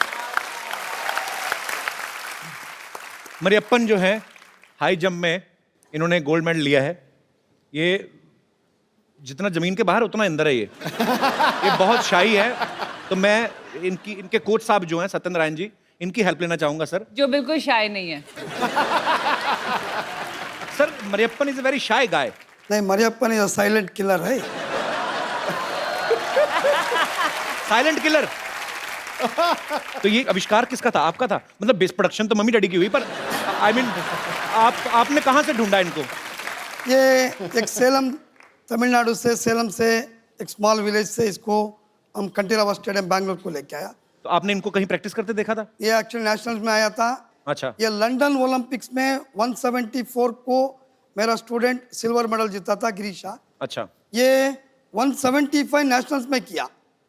S3: मरियप्पन जो है हाई जंप में इन्होंने गोल्ड मेडल लिया है। ये जितना जमीन के बाहर उतना अंदर है। ये बहुत शाही है। तो मैं इनके कोच साहब जो हैं सत्यनारायण जी, इनकी हेल्प लेना चाहूंगा सर।
S6: जो बिल्कुल शाय नहीं है।
S3: Sir Mariyappan is a very shy guy.
S10: नहीं, Mariyappan is a silent killer है।
S3: Silent killer. तो ये आविष्कार किसका था? आपका था? मतलब बेस प्रोडक्शन तो मम्मी डैडी की हुई, पर आई मीन आपने कहां से ढूंढा इनको?
S10: ये एक सेलम, तमिलनाडु से, सेलम से एक स्मॉल विलेज से इसको हम कंटीरावा स्टेडियम बैंगलोर को लेके आया।
S3: तो आपने इनको कहीं प्रैक्टिस करते देखा था?
S10: ये एक्चुअली नेशनल्स में आया था।
S3: अच्छा।
S10: ये लंदन ओलंपिक्स में 174 को मेरा स्टूडेंट सिल्वर मेडल जीता था, गिरीशा।
S3: अच्छा।
S10: ये 175 नेशनल्स में किया।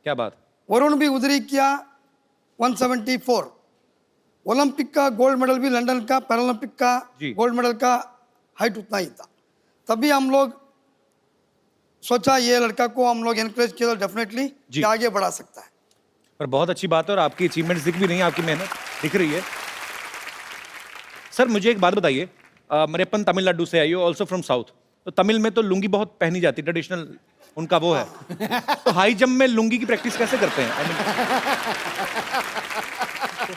S3: क्या बात।
S10: वरुण भी उधर ही किया 174। ओलंपिक का गोल्ड मेडल भी लंदन का, पैरालंपिक का गोल्ड मेडल का हाइट उतना ही था। तभी हम लोग सोचा ये लड़का को हम लोग एनकरेज किया डेफिनेटली कि आगे बढ़ा सकता है।
S3: पर बहुत अच्छी बात है और आपकी अचीवमेंट्स दिख भी रही हैं, आपकी मेहनत दिख रही है। सर मुझे एक बात बताइए, मरियप्पन तमिलनाडु से आई हो, ऑल्सो फ्रॉम साउथ। तो तमिल में तो लुंगी बहुत पहनी जाती, ट्रेडिशनल उनका वो है। तो हाई जंप में लुंगी की प्रैक्टिस कैसे करते हैं? I mean,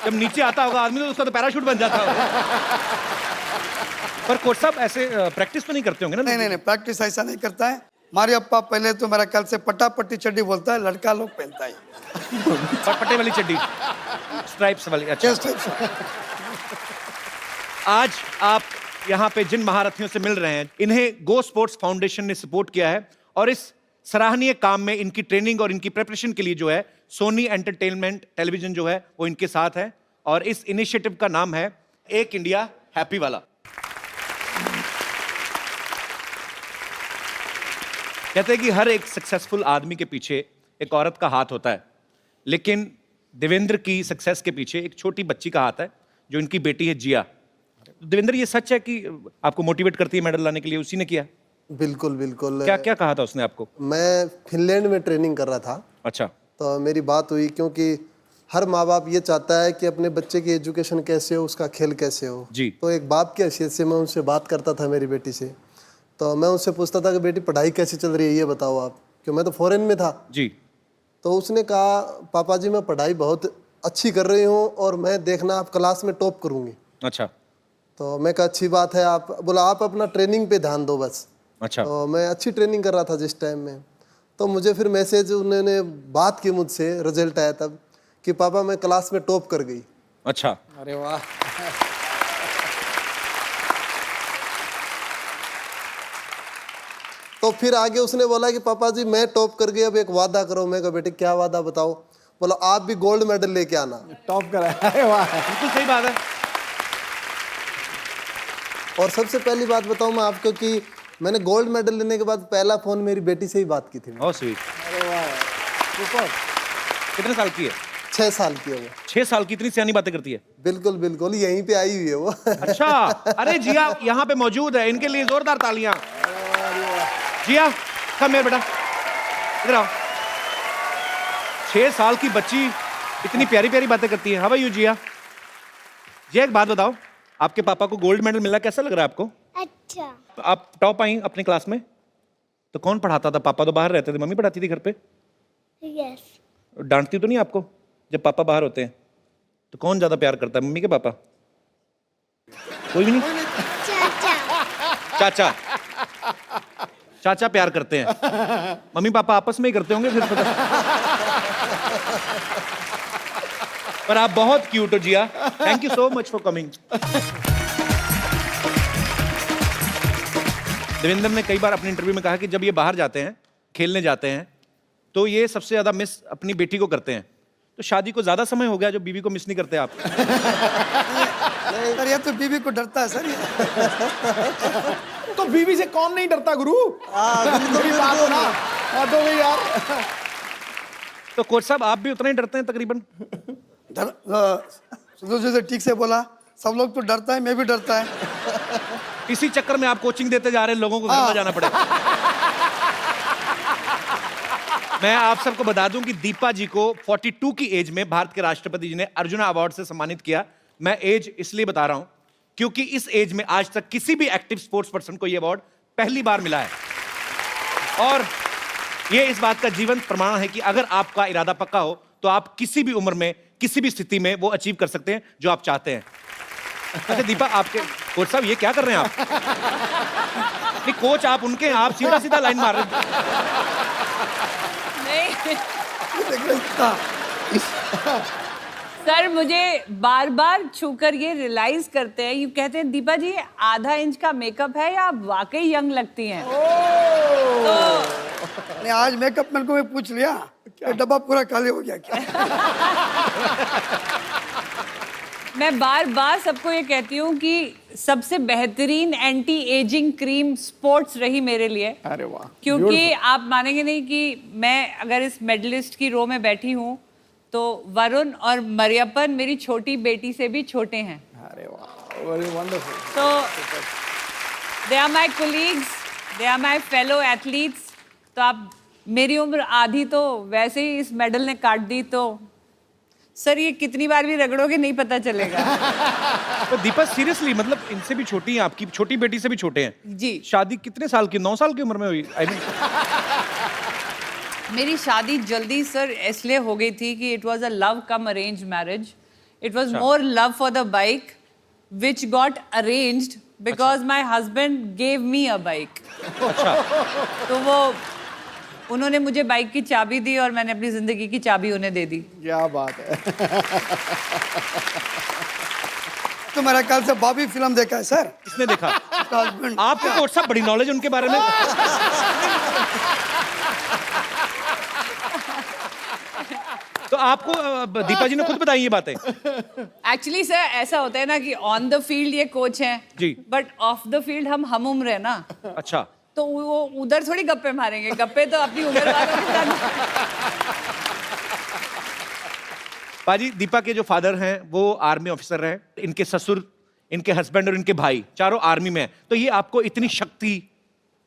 S3: जब नीचे आता होगा आदमी तो उसका तो पैराशूट बन जाता होगा। पर कोच साहब ऐसे प्रैक्टिस तो नहीं करते होंगे ना?
S10: नहीं, प्रैक्टिस ऐसा नहीं करता है। मारियप्पा पहले तो मेरा ख्याल से पट्टी चड्डी बोलता है, लड़का लोग पहनता है
S3: पट्टे वाली चड्डी, स्ट्राइप्स वाली। अच्छा। आज आप यहाँ पे जिन महारथियों से मिल रहे हैं, इन्हें गो स्पोर्ट्स फाउंडेशन ने सपोर्ट किया है और इस सराहनीय काम में इनकी ट्रेनिंग और इनकी प्रिपरेशन के लिए जो है सोनी एंटरटेनमेंट टेलीविजन जो है वो इनके साथ है और इस इनिशिएटिव का नाम है एक इंडिया हैप्पी वाला। कहते हैं कि हर एक सक्सेसफुल आदमी के पीछे एक औरत का हाथ होता है, लेकिन देवेंद्र की सक्सेस के पीछे एक छोटी बच्ची का हाथ है जो इनकी बेटी है जिया। देवेंद्र ये सच है कि आपको मोटिवेट करती है मेडल लाने के लिए? उसी ने किया?
S8: बिल्कुल बिल्कुल।
S3: क्या क्या कहा था उसने आपको?
S8: मैं फिनलैंड में ट्रेनिंग कर रहा था।
S3: अच्छा।
S8: तो मेरी बात हुई क्योंकि हर माँ बाप ये चाहता है कि अपने बच्चे की एजुकेशन कैसे हो, उसका खेल कैसे हो
S3: जी।
S8: तो एक बाप की हैसियत से मैं उनसे बात करता था मेरी बेटी से, तो मैं उससे पूछता था कि बेटी पढ़ाई कैसी चल रही है ये बताओ आप, क्यों मैं तो फॉरेन में था।
S3: जी।
S8: तो उसने कहा पापा जी मैं पढ़ाई बहुत अच्छी कर रही हूँ और मैं देखना आप क्लास में टॉप करूँगी।
S3: अच्छा।
S8: तो मैं कहा अच्छी बात है, आप बोला आप अपना ट्रेनिंग पे ध्यान दो बस।
S3: अच्छा।
S8: तो मैं अच्छी ट्रेनिंग कर रहा था जिस टाइम में, तो मुझे फिर मैसेज उन्होंने बात की मुझसे, रिजल्ट आया तब कि पापा मैं क्लास में टॉप कर गई।
S3: अच्छा।
S4: अरे वाह।
S8: तो फिर आगे उसने बोला कि पापा जी मैं टॉप कर गई, अब एक वादा करो। मैं कहा बेटे क्या वादा बताओ। बोला आप भी गोल्ड मेडल लेके आना।
S4: टॉप करा। अरे वाह,
S3: बिल्कुल सही बात है।
S8: और सबसे पहली बात बताऊं मैं आपको कि मैंने गोल्ड मेडल लेने के बाद पहला फोन मेरी बेटी से ही बात की थी।
S3: बहुत स्वीट।
S4: अरे वाह, सुपर।
S3: कितने साल की है?
S8: 6 साल की है वो।
S3: 6 साल की, इतनी सियानी बातें करती है।
S8: बिल्कुल बिल्कुल, यहीं पे आई हुई है वो।
S3: अच्छा, अरे जिया यहाँ पे मौजूद है, इनके लिए जोरदार तालियां। जिया कम मेरे बेटा, इधर आओ। 6 साल की बच्ची इतनी प्यारी प्यारी बातें करती है। हाउ आर यू जिया? जिया एक बात बताओ, आपके पापा को गोल्ड मेडल मिला, कैसा लग रहा है आपको?
S11: अच्छा।
S3: आप टॉप आई अपनी क्लास में, तो कौन पढ़ाता था? पापा तो बाहर रहते थे, मम्मी पढ़ाती थी घर पे?
S11: यस।
S3: डांटती तो नहीं आपको जब पापा बाहर होते हैं? तो कौन ज्यादा प्यार करता है, मम्मी के पापा? कोई भी नहीं? चाचा। चाचा प्यार करते हैं, मम्मी पापा आपस में ही करते होंगे फिर पता। पर आप बहुत क्यूट हो Jiya, thank you so much for coming. Devendra ने कई बार अपने इंटरव्यू में कहा कि जब ये बाहर जाते हैं, खेलने जाते हैं, तो ये सबसे ज्यादा मिस अपनी बेटी को करते हैं। तो शादी को ज्यादा समय हो गया जो बीवी को मिस नहीं करते आप?
S10: सर ये तो बीवी को डरता है सर ये।
S4: तो बीवी से कौन नहीं डरता गुरु? कभी बात हो ना। तो भाई यार।
S3: तो कोच साहब आप भी उतना ही डरते हैं तकरीबन?
S10: जैसे ठीक से बोला, सब लोग तो डरता है, मैं भी डरता है।
S3: इसी चक्कर में आप कोचिंग देते जा रहे हैं, लोगों को घर में जाना पड़े। मैं आप सबको बता दूं कि दीपा जी को 42 की एज में भारत के राष्ट्रपति जी ने अर्जुन अवार्ड से सम्मानित किया। मैं एज इसलिए बता रहा हूं क्योंकि इस एज में आज तक किसी भी एक्टिव स्पोर्ट्स पर्सन को यह अवार्ड पहली बार मिला है। और यह इस बात का जीवंत प्रमाण है कि अगर आपका इरादा पक्का हो तो आप किसी भी उम्र में, किसी भी स्थिति में वो अचीव कर सकते हैं जो आप चाहते हैं। अच्छा दीपा, आपके कोच साहब ये क्या कर रहे हैं आप? नहीं कोच आप उनके हैं, आप सीधा सीधा लाइन मार रहे हैं।
S6: सर मुझे बार बार छूकर ये रियलाइज करते हैं, यू कहते हैं दीपा जी आधा इंच का मेकअप है या आप वाकई यंग लगती हैं। तो
S10: नहीं, आज मेकअप मैन को मैं पूछ लिया, डब्बा पूरा खाली हो गया क्या?
S6: मैं बार बार सबको ये कहती हूँ कि सबसे बेहतरीन एंटी एजिंग क्रीम स्पोर्ट्स रही मेरे लिए।
S4: अरे वाह।
S6: क्योंकि आप मानेंगे नहीं कि मैं अगर इस मेडलिस्ट की रो में बैठी हूँ तो वरुण और मरियप्पन मेरी छोटी बेटी से भी छोटे हैं।
S4: अरे वाह, वेरी वंडरफुल।
S6: तो they are my colleagues, they are my fellow athletes. तो आप, मेरी उम्र आधी तो वैसे ही इस मेडल ने काट दी, तो सर ये कितनी बार भी रगड़ोगे नहीं पता चलेगा।
S3: तो दीपा सीरियसली, मतलब इनसे भी छोटी हैं, आपकी छोटी बेटी से भी छोटे हैं
S6: जी।
S3: शादी कितने साल की, 9 साल की उम्र में हुई? I mean,
S6: मेरी शादी जल्दी सर इसलिए हो गई थी कि it was a love come arrange marriage. It was more love for the bike which got arranged because my husband gave me a bike.
S3: अच्छा।
S6: तो वो उन्होंने मुझे बाइक की चाबी दी और मैंने अपनी जिंदगी की चाबी उन्हें दे दी।
S4: क्या बात है।
S10: तो मेरा ख्याल से बॉबी फिल्म देखा है सर।
S3: किसने देखा?
S10: हस्बैंड।
S3: आपको कोच साहब बड़ी नॉलेज उनके बारे में। तो आपको दीपा जी ने खुद बताई ये बातें?
S6: एक्चुअली सर ऐसा होता है ना कि ऑन द फील्ड ये कोच हैं
S3: जी,
S6: बट ऑफ द फील्ड हम उम्र है ना।
S3: अच्छा।
S6: तो वो उधर थोड़ी गप्पे मारेंगे, गप्पे तो अपनी उम्र वालों के साथ।
S3: पाजी, दीपा के जो फादर हैं वो आर्मी ऑफिसर हैं, इनके ससुर, इनके हस्बैंड और इनके भाई चारों आर्मी में हैं। तो ये आपको इतनी शक्ति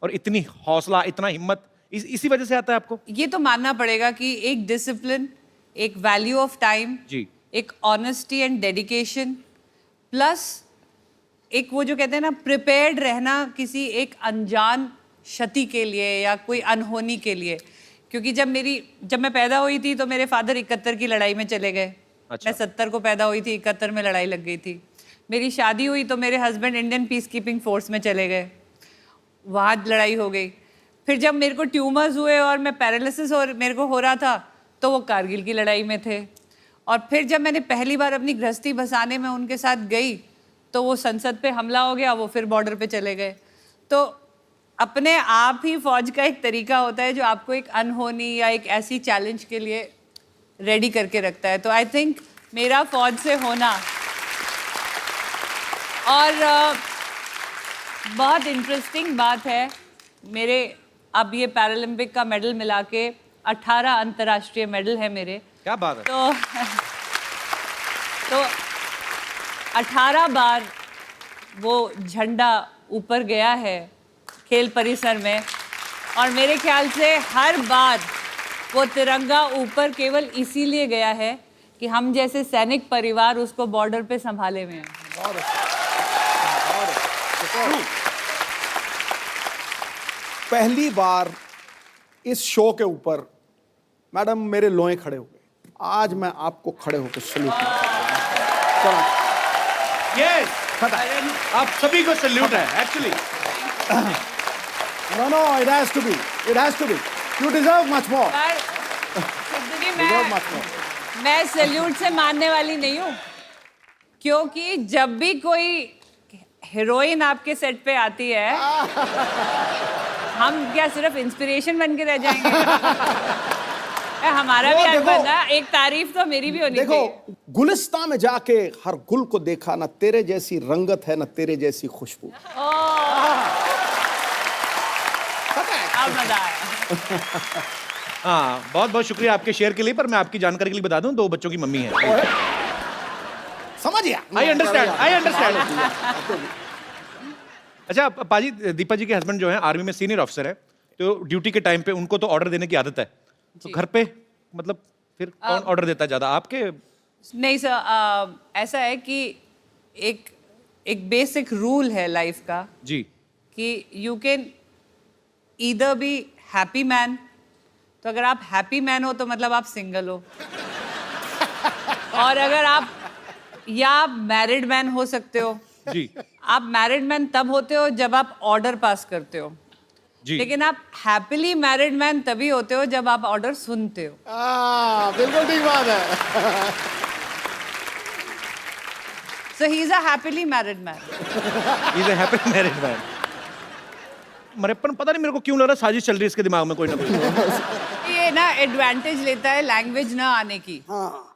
S3: और इतनी हौसला, इतना हिम्मत इसी वजह से आता है आपको?
S6: ये तो मानना पड़ेगा कि एक डिसिप्लिन, एक वैल्यू ऑफ टाइम
S3: जी।
S6: एक ऑनेस्टी एंड डेडिकेशन प्लस एक वो जो कहते हैं ना प्रिपेयर्ड रहना किसी एक अनजान क्षति के लिए या कोई अनहोनी के लिए। क्योंकि जब मैं पैदा हुई थी तो मेरे फादर 71 की लड़ाई में चले गए।
S3: अच्छा।
S6: मैं 70 को पैदा हुई थी, 71 में लड़ाई लग गई थी। मेरी शादी हुई तो मेरे husband Indian peace keeping force में चले गए, वहाँ लड़ाई हो गई। फिर जब मेरे को ट्यूमर्स हुए और मैं पैरालिसिस और मेरे को हो रहा था तो वो कारगिल की लड़ाई में थे। और फिर जब मैंने पहली बार अपनी गृहस्थी बसाने में उनके साथ गई तो वो संसद पे हमला हो गया, वो फिर बॉर्डर पे चले गए। तो अपने आप ही फौज का एक तरीका होता है जो आपको एक अनहोनी या एक ऐसी चैलेंज के लिए रेडी करके रखता है। तो आई थिंक मेरा फौज से होना और बहुत इंटरेस्टिंग बात है, मेरे अब ये पैरालंपिक का मेडल मिला के 18 अंतर्राष्ट्रीय मेडल है मेरे।
S3: क्या बात है।
S6: तो 18 बार वो झंडा ऊपर गया है खेल परिसर में और मेरे ख्याल से हर बार वो तिरंगा ऊपर केवल इसीलिए गया है कि हम जैसे सैनिक परिवार उसको बॉर्डर पे संभाले हुए हैं।
S4: पहली बार इस शो के ऊपर मैडम मेरे लोए खड़े हो गए। आज मैं आपको खड़े होकर सल्यूट करता हूं।
S3: यस, आप सभी को सल्यूट है actually.
S4: No, it has to be. It has to be. You deserve much more.
S6: मैं सैल्यूट से मानने वाली नहीं हूँ, क्योंकि जब भी कोई हीरोइन आपके सेट पे आती है हम क्या सिर्फ इंस्पिरेशन बन के रह जाएंगे? हमारा भी हक बनता है, एक तारीफ तो मेरी भी होनी चाहिए।
S4: देखो, गुलिस्तान में जाके हर गुल को देखा, ना तेरे जैसी रंगत है ना तेरे जैसी खुशबू।
S6: मजा आया।
S3: हाँ, बहुत बहुत शुक्रिया आपके शेयर के लिए। पर मैं आपकी जानकारी के लिए बता दूं, 2 बच्चों की मम्मी है।
S4: समझ गया।
S3: I understand. अच्छा पाजी, दीपा जी के हस्बैंड जो है आर्मी में सीनियर ऑफिसर है, तो ड्यूटी के टाइम पे उनको तो ऑर्डर देने की आदत है। तो घर पे मतलब फिर कौन ऑर्डर देता है ज्यादा, आपके?
S6: नहीं सर, ऐसा है कि एक बेसिक रूल है लाइफ का
S3: जी
S6: कि you can either be happy man, तो अगर आप हैप्पी मैन हो तो मतलब आप सिंगल हो, और अगर आप मैरिड मैन हो सकते हो।
S3: जी।
S6: आप मैरिड मैन तब होते हो जब आप ऑर्डर पास करते हो
S3: जी।
S6: लेकिन आप हैप्पीली मैरिड मैन तभी होते हो जब आप ऑर्डर सुनते हो।
S4: बिल्कुल ठीक बात है।
S6: So he is a happily married man.
S3: He is a happily married man. मरेपन पता नहीं मेरे को क्यों लग रहा है साजिश चल रही है इसके दिमाग में कोई ना कोई।
S6: ये ना एडवांटेज लेता है लैंग्वेज ना आने की।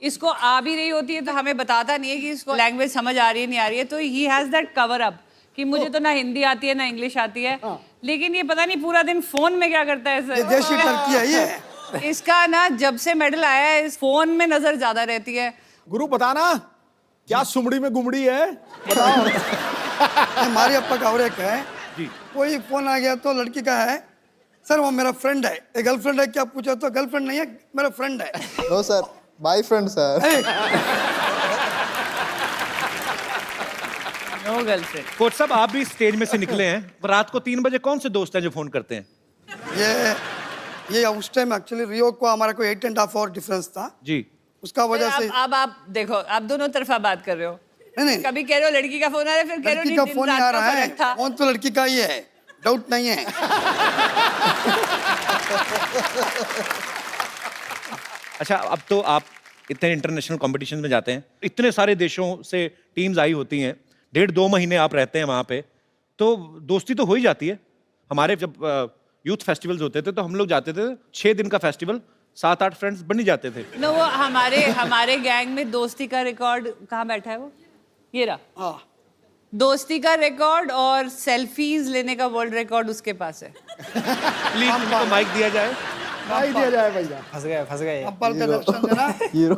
S6: इसको आ भी रही होती है तो हमें बताता नहीं है कि इसको लैंग्वेज समझ आ रही है नहीं आ रही है, तो he has that cover up कि मुझे तो ना हिंदी आती है ना इंग्लिश आती है, लेकिन ये पता नहीं पूरा दिन फोन में क्या करता है सर।
S10: देशी टर्की है ये।
S6: इसका ना जब से मेडल आया है इस फोन में नजर ज्यादा रहती है।
S4: गुरु बताना क्या सुमड़ी में गुमड़ी है, बताओ।
S10: हमारे अप्पा का और एक है, कोई फोन आ गया तो लड़की का है, सर वो मेरा फ्रेंड है। गर्लफ्रेंड है क्या पूछा तो गर्लफ्रेंड नहीं है, मेरा फ्रेंड है।
S8: No sir, boyfriend sir.
S6: No girlfriend.
S3: Coach साहब आप भी स्टेज में से निकले हैं, रात को 3 बजे कौन से दोस्त हैं जो फोन करते हैं?
S10: ये उस टाइम एक्चुअली रियो को हमारा कोई 8.5 आवर डिफरेंस था
S3: जी,
S10: उसका वजह से।
S6: अब आप देखो, आप दोनों तरफा बात कर रहे हो।
S10: नहीं,
S6: कभी कह रहे हो लड़की का फोन आ रहा है, फिर कह रहे हो
S10: लड़की का
S6: नहीं,
S10: फोन
S6: दिन
S10: आ
S6: रात
S10: रहा
S6: का
S10: है,
S6: फर्क था।
S10: फोन तो लड़की का ही है, डाउट नहीं है।
S3: अच्छा अब तो आप इतने इंटरनेशनल कंपटीशन में जाते हैं, इतने सारे देशों से टीम्स आई होती हैं, 1.5-2 महीने आप रहते हैं वहाँ पे, तो दोस्ती तो हो ही जाती है। हमारे जब यूथ फेस्टिवल्स होते थे तो हम लोग जाते थे, 6 दिन का फेस्टिवल, 7-8 फ्रेंड्स बन ही जाते थे।
S6: नो वो हमारे गैंग में दोस्ती का रिकॉर्ड कहाँ बैठा है वो, ये रहा। दोस्ती का रिकॉर्ड और सेल्फीज लेने का वर्ल्ड रिकॉर्ड उसके पास है।
S3: प्लीज उनको माइक दिया जाए।
S4: नहीं दिया जाए भैया।
S9: फंस गए।
S10: अब्बल का दर्शन देना,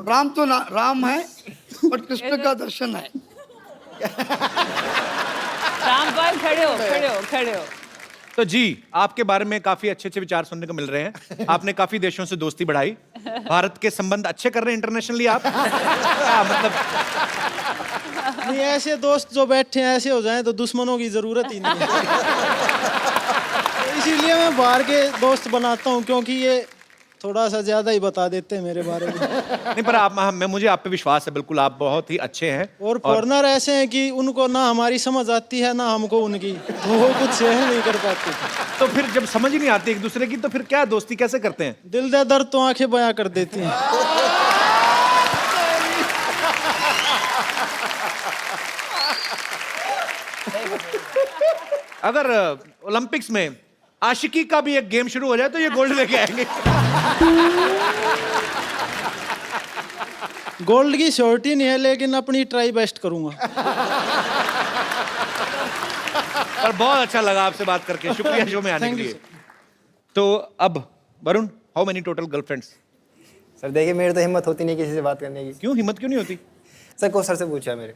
S10: राम तो राम है बट कृष्ण का दर्शन है।
S6: रामपाल खड़े हो।
S3: तो जी, आपके बारे में काफी अच्छे अच्छे विचार सुनने को मिल रहे हैं। आपने काफी देशों से दोस्ती बढ़ाई, भारत के संबंध अच्छे कर रहे हैं इंटरनेशनली आप। क्या मतलब?
S11: नहीं, ऐसे दोस्त जो बैठे हैं ऐसे हो जाएं तो दुश्मनों की जरूरत ही नहीं है। तो इसीलिए मैं बाहर के दोस्त बनाता हूँ, क्योंकि ये थोड़ा सा ज्यादा ही बता देते हैं मेरे बारे में।
S3: नहीं, पर आप मुझे आप पे विश्वास है, बिल्कुल आप बहुत ही अच्छे हैं।
S11: और फॉरनर ऐसे हैं कि उनको ना हमारी समझ आती है ना हमको उनकी, तो वो कुछ सहन नहीं कर पाते।
S3: तो फिर जब समझ ही नहीं आती एक दूसरे की, तो फिर क्या दोस्ती कैसे करते हैं?
S11: दिल दे दर्द तो आंखें बयां कर देती हैं।
S3: अगर ओलंपिक्स में आशिकी का भी एक गेम शुरू हो जाए तो ये गोल्ड लेके आएंगे।
S11: गोल्ड की श्योरिटी नहीं है, लेकिन अपनी ट्राई बेस्ट करूंगा।
S3: और बहुत अच्छा लगा आपसे बात करके, शुक्रिया शो में आने के लिए। तो अब Varun, how many total girlfriends?
S9: Sir देखिए, मेरी तो हिम्मत होती नहीं किसी से बात करने की।
S3: क्यों हिम्मत क्यों नहीं होती?
S9: सर को सर से पूछा मेरे।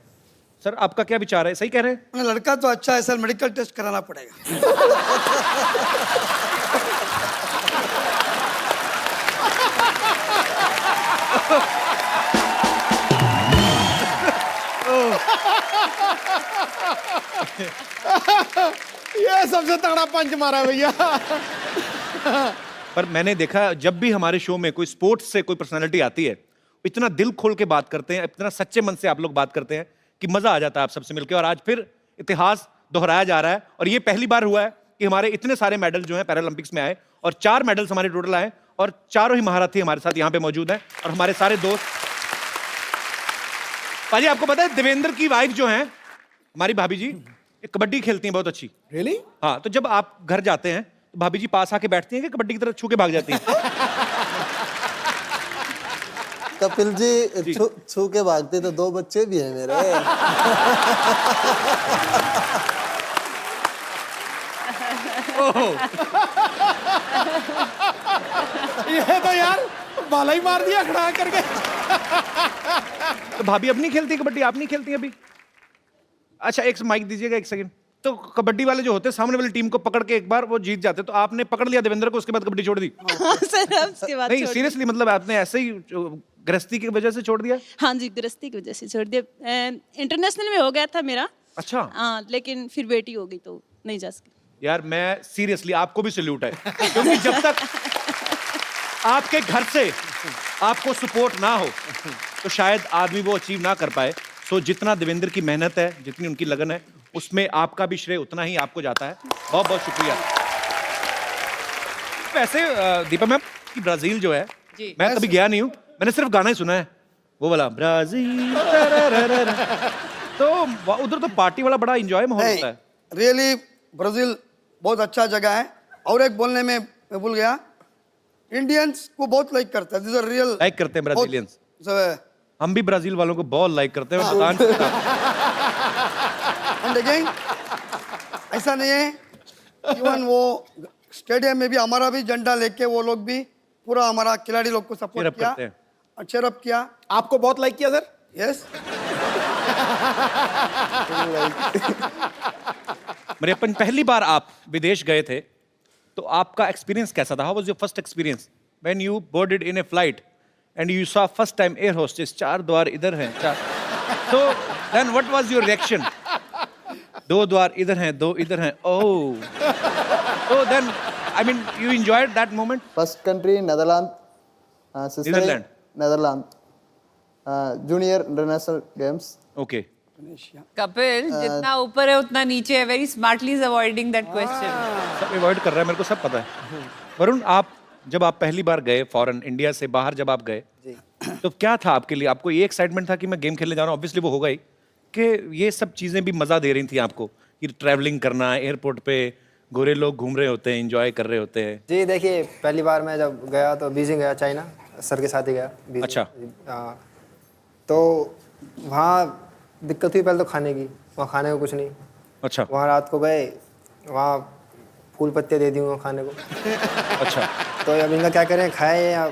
S3: सर आपका क्या विचार है? सही कह रहे हैं?
S10: लड़का तो अच्छा है सर, मेडिकल टेस्ट कराना पड़ेगा।
S4: ये सबसे तगड़ा पंच मारा भैया।
S3: पर मैंने देखा, जब भी हमारे शो में कोई स्पोर्ट्स से कोई पर्सनालिटी आती है, इतना दिल खोल के बात करते हैं, इतना सच्चे मन से आप लोग बात करते हैं कि मजा आ जाता है आप सबसे मिलकर। और आज फिर इतिहास दोहराया जा रहा है, और ये पहली बार हुआ है कि हमारे इतने सारे मेडल जो हैं पैरालंपिक्स में आए, और 4 मेडल्स हमारे टोटल आए, और चारों ही महारथी हमारे साथ यहाँ पे मौजूद हैं, और हमारे सारे दोस्त। पाजी, आपको पता है देवेंद्र की वाइफ जो है हमारी भाभी जी, ये कबड्डी खेलती हैं बहुत अच्छी।
S4: रियली?
S3: हाँ, तो जब आप घर जाते हैं तो भाभी जी पास आके बैठती हैं कि कबड्डी की तरह छू के भाग जाती हैं?
S8: कपिल जी छू के भागते तो 2 बच्चे भी हैं मेरे।
S4: ये तो यार बाला ही मार दिया खड़ा करके।
S3: तो भाभी अब नहीं खेलती कबड्डी? आप नहीं खेलती अभी? अच्छा, एक माइक दीजिएगा, एक सेकंड। तो कबड्डी वाले जो होते हैं सामने वाली टीम को पकड़ के एक बार वो जीत जाते, तो आपने पकड़ लिया देवेंद्र को, उसके बाद कबड्डी छोड़ दी?
S12: सर उसके बाद
S3: नहीं, सीरियसली, मतलब आपने ऐसे ही गृहस्थी की वजह से छोड़ दिया?
S12: हाँ जी, गृहस्थी की वजह से छोड़ दिया। इंटरनेशनल में हो गया था मेरा।
S3: अच्छा।
S12: हाँ, लेकिन फिर बेटी हो गई तो नहीं जा सकी।
S3: यार मैं सीरियसली, आपको भी सैल्यूट है, क्योंकि जब तक आपके घर से आपको सपोर्ट ना हो तो शायद आदमी वो अचीव ना कर पाए। तो जितना देवेंद्र की मेहनत है, जितनी उनकी लगन है, उसमें आपका भी श्रेय उतना ही आपको जाता है। बहुत बहुत शुक्रिया। वैसे दीपा मैम, कि ब्राजील जो है, मैं कभी गया नहीं हूँ, मैंने सिर्फ गाना ही सुना है, वो वाला ब्राजील। तो उधर तो पार्टी वाला बड़ा एंजॉय माहौल होता है।
S10: रियली ब्राजील बहुत अच्छा जगह है। और एक बोलने में मैं भूल गया, इंडियंस को बहुत लाइक करता है। दिस आर रियल
S3: लाइक करते हैं ब्राजीलियंस। हम भी ब्राजील वालों को बहुत लाइक करते हैं।
S10: एंड अगेन ऐसा नहीं है, इवन वो स्टेडियम में भी हमारा भी झंडा लेके वो लोग भी पूरा हमारा खिलाड़ी लोग को सपोर्ट किया और चेयरअप किया।
S4: आपको बहुत लाइक किया सर?
S10: यस।
S3: मेरे अपन, पहली बार आप विदेश गए थे, तो आपका एक्सपीरियंस कैसा था? How was your first experience when you boarded in a flight and you saw first time air hostess, 4 द्वार इधर हैं, 4। तो then what was your reaction? 2 द्वार इधर हैं, 2 इधर हैं। ओह, तो then I mean you enjoyed that moment?
S8: First country Netherland,
S3: Netherland,
S8: Netherland, junior international games.
S3: Okay.
S6: Kapil, जितना ऊपर है उतना नीचे है। Very smartly is avoiding that question.
S3: सब अवॉइड कर रहा है, मेरे को सब पता है। वरुण, जब आप पहली बार गए फॉरेन, इंडिया से बाहर जब आप गए, तो क्या था आपके लिए? आपको ये एक्साइटमेंट था कि मैं गेम खेलने जा रहा हूँ, ऑब्वियसली वो होगा ही, कि ये सब चीजें भी मजा दे रही थी आपको, कि ट्रैवलिंग करना, एयरपोर्ट पे गोरे लोग घूम रहे होते हैं, एंजॉय कर रहे होते हैं?
S9: जी देखिए, पहली बार मैं जब गया तो बीजिंग गया, चाइना, सर के साथ ही गया बीजिंग।
S3: अच्छा।
S9: तो वहाँ दिक्कत हुई पहले तो खाने की, वहाँ खाने को कुछ नहीं।
S3: अच्छा।
S9: वहाँ रात को गए, वहाँ फूल पत्ते दे दी उनको खाने को।
S3: अच्छा।
S9: तो अब इनका क्या करें, खाए या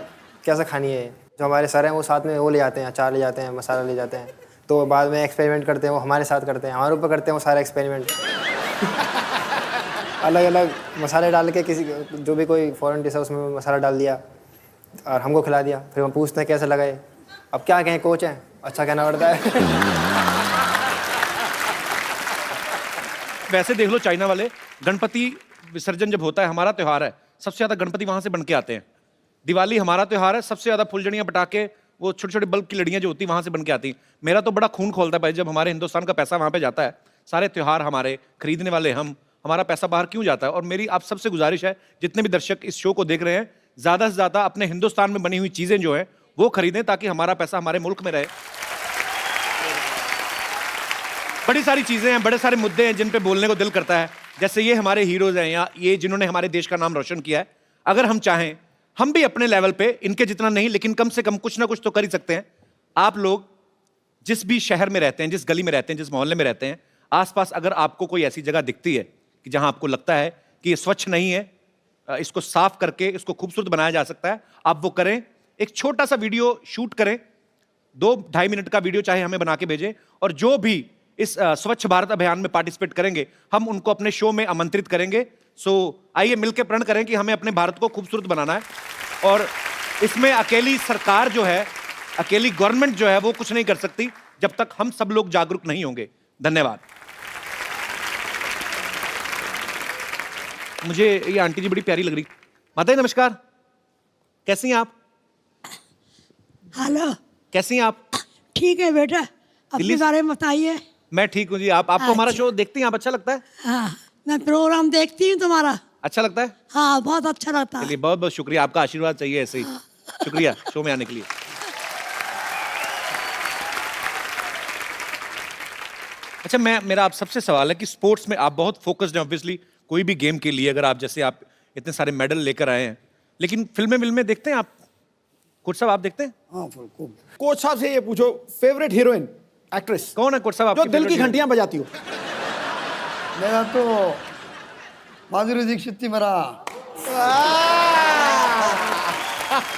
S9: कैसा खानी है? जो हमारे सर हैं वो साथ में वो ले जाते हैं, अचार ले जाते हैं, मसाला ले जाते हैं, तो बाद में एक्सपेरिमेंट करते हैं, वो हमारे साथ करते हैं, हमारे ऊपर करते हैं वो सारा एक्सपेरिमेंट। अलग अलग मसाले डाल के किसी जो भी कोई फॉरेन डिश है उसमें मसाला डाल दिया और हमको खिला दिया। फिर हम पूछते हैं कैसा लगा ये, अब क्या कहें, कोच हैं, अच्छा कहना पड़ता है।
S3: वैसे देख लो चाइना वाले, गणपति विसर्जन जब होता है, हमारा त्योहार है, सबसे ज्यादा गणपति वहां से बन के आते हैं। दिवाली हमारा त्योहार है, सबसे ज्यादा फुलझड़ियां, पटाखे, वो छोटे छोटे बल्ब की लड़ियां जो होती हैं वहां से बन के आती हैं। मेरा तो बड़ा खून खोलता है भाई जब हमारे हिंदुस्तान का पैसा वहां पे जाता है। सारे त्योहार हमारे, खरीदने वाले हम, हमारा पैसा बाहर क्यों जाता है? और मेरी आप सबसे गुजारिश है, जितने भी दर्शक इस शो को देख रहे हैं, ज्यादा से ज्यादा अपने हिंदुस्तान में बनी हुई चीजें जो है वो खरीदें ताकि हमारा पैसा हमारे मुल्क में रहे। बड़ी सारी चीजें हैं, बड़े सारे मुद्दे हैं जिन पे बोलने को दिल करता है। जैसे ये हमारे हीरोज हैं, या ये जिन्होंने हमारे देश का नाम रोशन किया है। अगर हम चाहें, हम भी अपने लेवल पे, इनके जितना नहीं लेकिन कम से कम कुछ ना कुछ तो कर ही सकते हैं। आप लोग जिस भी शहर में रहते हैं, जिस गली में रहते हैं, जिस मोहल्ले में रहते हैं, आसपास अगर आपको कोई ऐसी जगह दिखती है कि जहां आपको लगता है कि ये स्वच्छ नहीं है, इसको साफ करके इसको खूबसूरत बनाया जा सकता है, आप वो करें। एक छोटा सा वीडियो शूट करें, 2-2.5 मिनट का वीडियो चाहे हमें बना के भेजें, और जो भी इस स्वच्छ भारत अभियान में पार्टिसिपेट करेंगे हम उनको अपने शो में आमंत्रित करेंगे। सो आइए मिलकर प्रण करें कि हमें अपने भारत को खूबसूरत बनाना है, और इसमें अकेली सरकार जो है, अकेली गवर्नमेंट जो है वो कुछ नहीं कर सकती जब तक हम सब लोग जागरूक नहीं होंगे। धन्यवाद। मुझे ये आंटी जी बड़ी प्यारी लग रही। माता जी नमस्कार, कैसी हैं आप?
S13: हेलो,
S3: कैसी हैं आप?
S13: ठीक है बेटा, अपने बारे में बताइए।
S3: मैं ठीक हूँ जी। आपको हमारा शो देखती हैं आप? अच्छा लगता है?
S13: हाँ, मैं प्रोग्राम देखती हूँ तुम्हारा।
S3: अच्छा लगता है?
S13: हाँ, बहुत अच्छा लगता है।
S3: चलिए, बहुत बहुत शुक्रिया, आपका आशीर्वाद चाहिए ऐसे ही। शुक्रिया शो में आने के लिए। अच्छा, मेरा आप सबसे सवाल है कि स्पोर्ट्स में आप बहुत फोकस्ड हैं ऑब्वियसली, कोई भी गेम के लिए, अगर आप जैसे आप इतने सारे मेडल लेकर आए हैं, लेकिन फिल्में देखते हैं आप? कोच साहब आप देखते हैं?
S4: हाँ, कोच साहब से ये पूछो, फेवरेट हीरोइन एक्ट्रेस
S3: कौन है कोच साहब?
S4: जो दिल की घंटियां बजाती हो।
S10: मेरा तो माधुरी दीक्षित थी मेरा।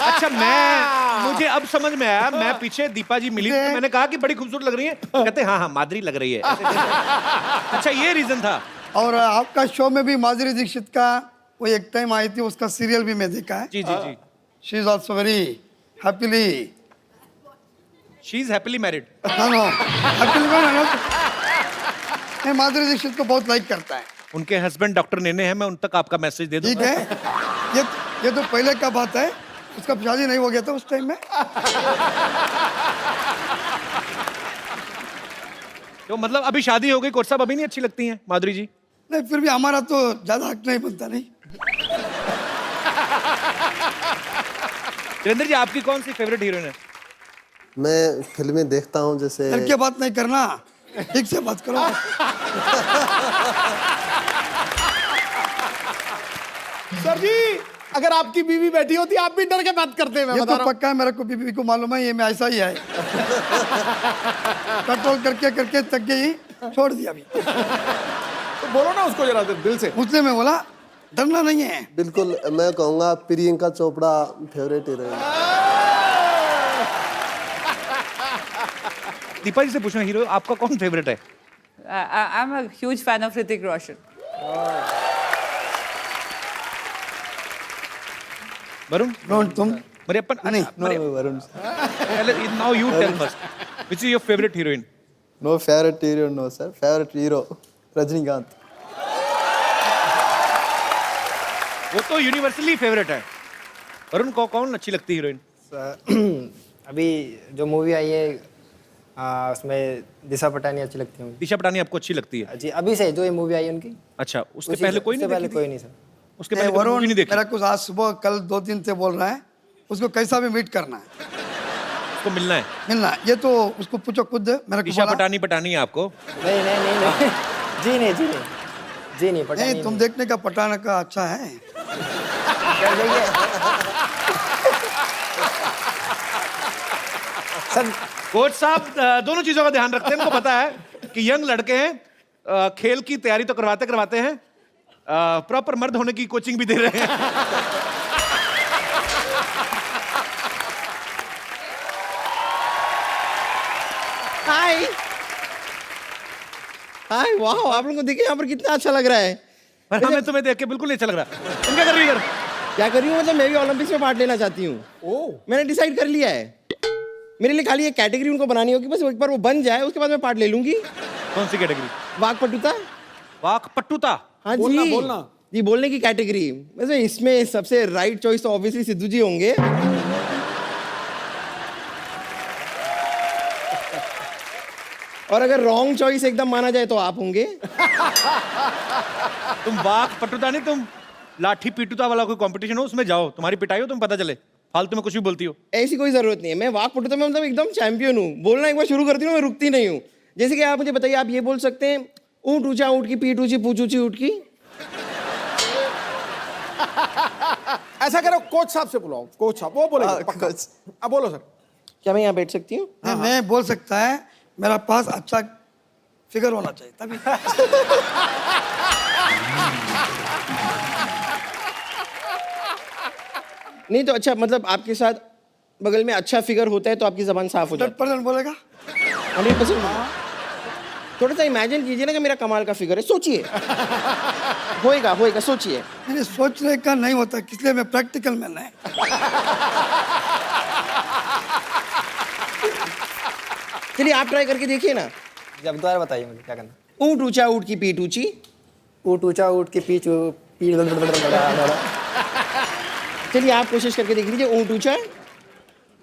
S3: अच्छा, मुझे अब समझ में आया। मैं पीछे दीपा जी मिली तो मैंने कहा कि बड़ी खूबसूरत लग रही है, कहते हाँ माधुरी लग रही है। अच्छा, ये रीजन था।
S10: और आपका शो में भी माधुरी दीक्षित का वो एक टाइम आई थी, उसका सीरियल भी मैं देखा है।
S3: जी जी जी।
S10: She is also very happily,
S3: she is happily married.
S10: No happily married. मैं माधुरी दीक्षित को बहुत लाइक करता है।
S3: उनके हस्बैंड डॉक्टर नेने हैं, मैं उन तक आपका मैसेज दे दूंगा।
S10: ठीक है, ये तो पहले का बात है, उसका शादी नहीं हो गया था उस टाइम में।
S3: तो मतलब अभी शादी हो गई, कोच साहब अभी नहीं अच्छी लगती हैं माधुरी जी?
S10: नहीं, फिर भी हमारा तो ज्यादा हक नहीं बनता। नहीं
S3: देवेंद्र जी, आपकी कौन सी फेवरेट हीरोइन है?
S8: मैं फिल्में देखता हूँ, जैसे
S10: डर के बात नहीं करना, ठीक से बात करो।
S4: सर जी, अगर आपकी बीवी बैठी होती आप भी डर के बात करते हैं।
S10: ये तो पक्का है, मेरे को बीवी को मालूम है, ये मैं ऐसा ही है। कंट्रोल करके करके थक गई, छोड़ दिया अभी।
S4: तो बोलो ना उसको जरा दिल से।
S10: उसने मैं बोला डरना नहीं है।
S8: बिल्कुल, मैं कहूँगा प्रियंका चोपड़ा फेवरेट हीरोइन।
S3: दीपा जी से पूछना, हीरो आपका कौन फेवरेट है?
S6: I am a huge fan of Hrithik Roshan.
S3: Varun?
S10: No, तुम?
S3: मरियप्पन?
S10: नहीं,
S8: Varun.
S3: Now you tell first, which is your favourite heroine?
S8: No favourite heroine, no sir, favourite hero Rajinikanth.
S3: वो तो यूनिवर्सली फेवरेट है। वरुण को कौन अच्छी लगती है हीरोइन?
S9: अभी जो मूवी आई है उसमें दिशा पटानी अच्छी लगती है मुझे।
S3: दिशा पटानी आपको अच्छी लगती है?
S9: जी, अभी से जो ये मूवी आई उनकी।
S3: अच्छा, उसके पहले कोई नहीं?
S9: पहले कोई नहीं सर।
S3: उसके पहले
S10: वरुण
S3: नहीं देखी?
S10: मेरा कुछ आज सुबह कल 2 दिन से बोल रहा है, उसको कैसा भी मीट करना है,
S3: उसको मिलना है।
S10: मिलना है। ये तो उसको पूछो खुद, मेरे को
S3: दिशा
S10: बोला।
S3: पटानी है आपको?
S9: नहीं नहीं नहीं नहीं जी नहीं जी नहीं जी नहीं पटानी
S10: नहीं, तुम देखने का पटाना का अच्छा है।
S9: सर
S3: कोच साहब दोनों चीजों का ध्यान रखते हैं। इनको पता है कि यंग लड़के हैं, खेल की तैयारी तो करवाते हैं, प्रॉपर मर्द होने की कोचिंग भी दे रहे हैं।
S14: हाय, वाह, आप लोगों को देखिए यहाँ पर कितना अच्छा लग रहा है।
S3: पर हमें तुम्हें देख के बिल्कुल नहीं अच्छा लग रहा। तुम क्या कर रही हो इधर?
S14: क्या कर रही हूँ मतलब मैं भी ओलंपिक्स में पार्ट लेना चाहती हूँ। मैंने डिसाइड कर लिया है, मेरे लिए खाली एक कैटेगरी उनको बनानी होगी, बस एक बार वो बन जाए उसके बाद मैं पार्ट ले लूंगी।
S3: कौन सी कैटेगरी?
S14: वाकपटुता।
S3: वाकपटुता?
S14: हाँ
S4: बोलना,
S14: जी
S4: बोलना।
S14: जी, बोलने की कैटेगरी। वैसे इसमें सबसे राइट चॉइस तो ऑब्वियसली सिद्धू जी होंगे। और अगर रॉन्ग चॉइस एकदम माना जाए तो आप होंगे।
S3: तुम वाकपटुता नहीं, तुम लाठी पीटुता वाला कोई कंपटीशन हो उसमें जाओ, तुम्हारी पिटाई हो, तुम पता चले। फालतू में कुछ भी बोलती हो।
S14: ऐसी कोई जरूरत नहीं है, मैं वाकपटुता में मतलब एकदम चैंपियन हूँ। बोलना एक बार शुरू करती हूँ मैं रुकती नहीं हूँ। जैसे कि आप मुझे बताइए, आप ये बोल सकते हैं ऊँट ऊंचा ऊँट की पीठ ऊंची पूछ ऊंची ऊँट की।
S4: ऐसा करो, कोच साहब से बुलाओ, कोच साहब वो बोलेंगे पक्का। अब बोलो सर।
S14: क्या मैं यहाँ बैठ सकती हूँ?
S10: मैं बोल सकता है, मेरा पास अच्छा फिगर होना चाहिए तभी।
S14: नहीं तो अच्छा, मतलब आपके साथ बगल में अच्छा फिगर होता है तो आपकी जबान साफ हो जाती
S10: 100% बोलेगा।
S14: 100%। थोड़ा सा इमेजिन कीजिए ना कि मेरा कमाल का फिगर है, सोचिए। होएगा होएगा, सोचिए।
S10: नहीं, सोचने का नहीं होता, इसलिए मैं प्रैक्टिकल मैन है।
S14: चलिए आप ट्राई करके देखिए ना।
S9: जब दोबारा बताइए मुझे क्या करना।
S14: ऊँट ऊंचा ऊँट की पीठ ऊंची।
S9: ऊँट ऊंचा ऊँट की पीठ
S14: चलिए आप कोशिश करके देख लीजिए। ऊँट ऊंचा,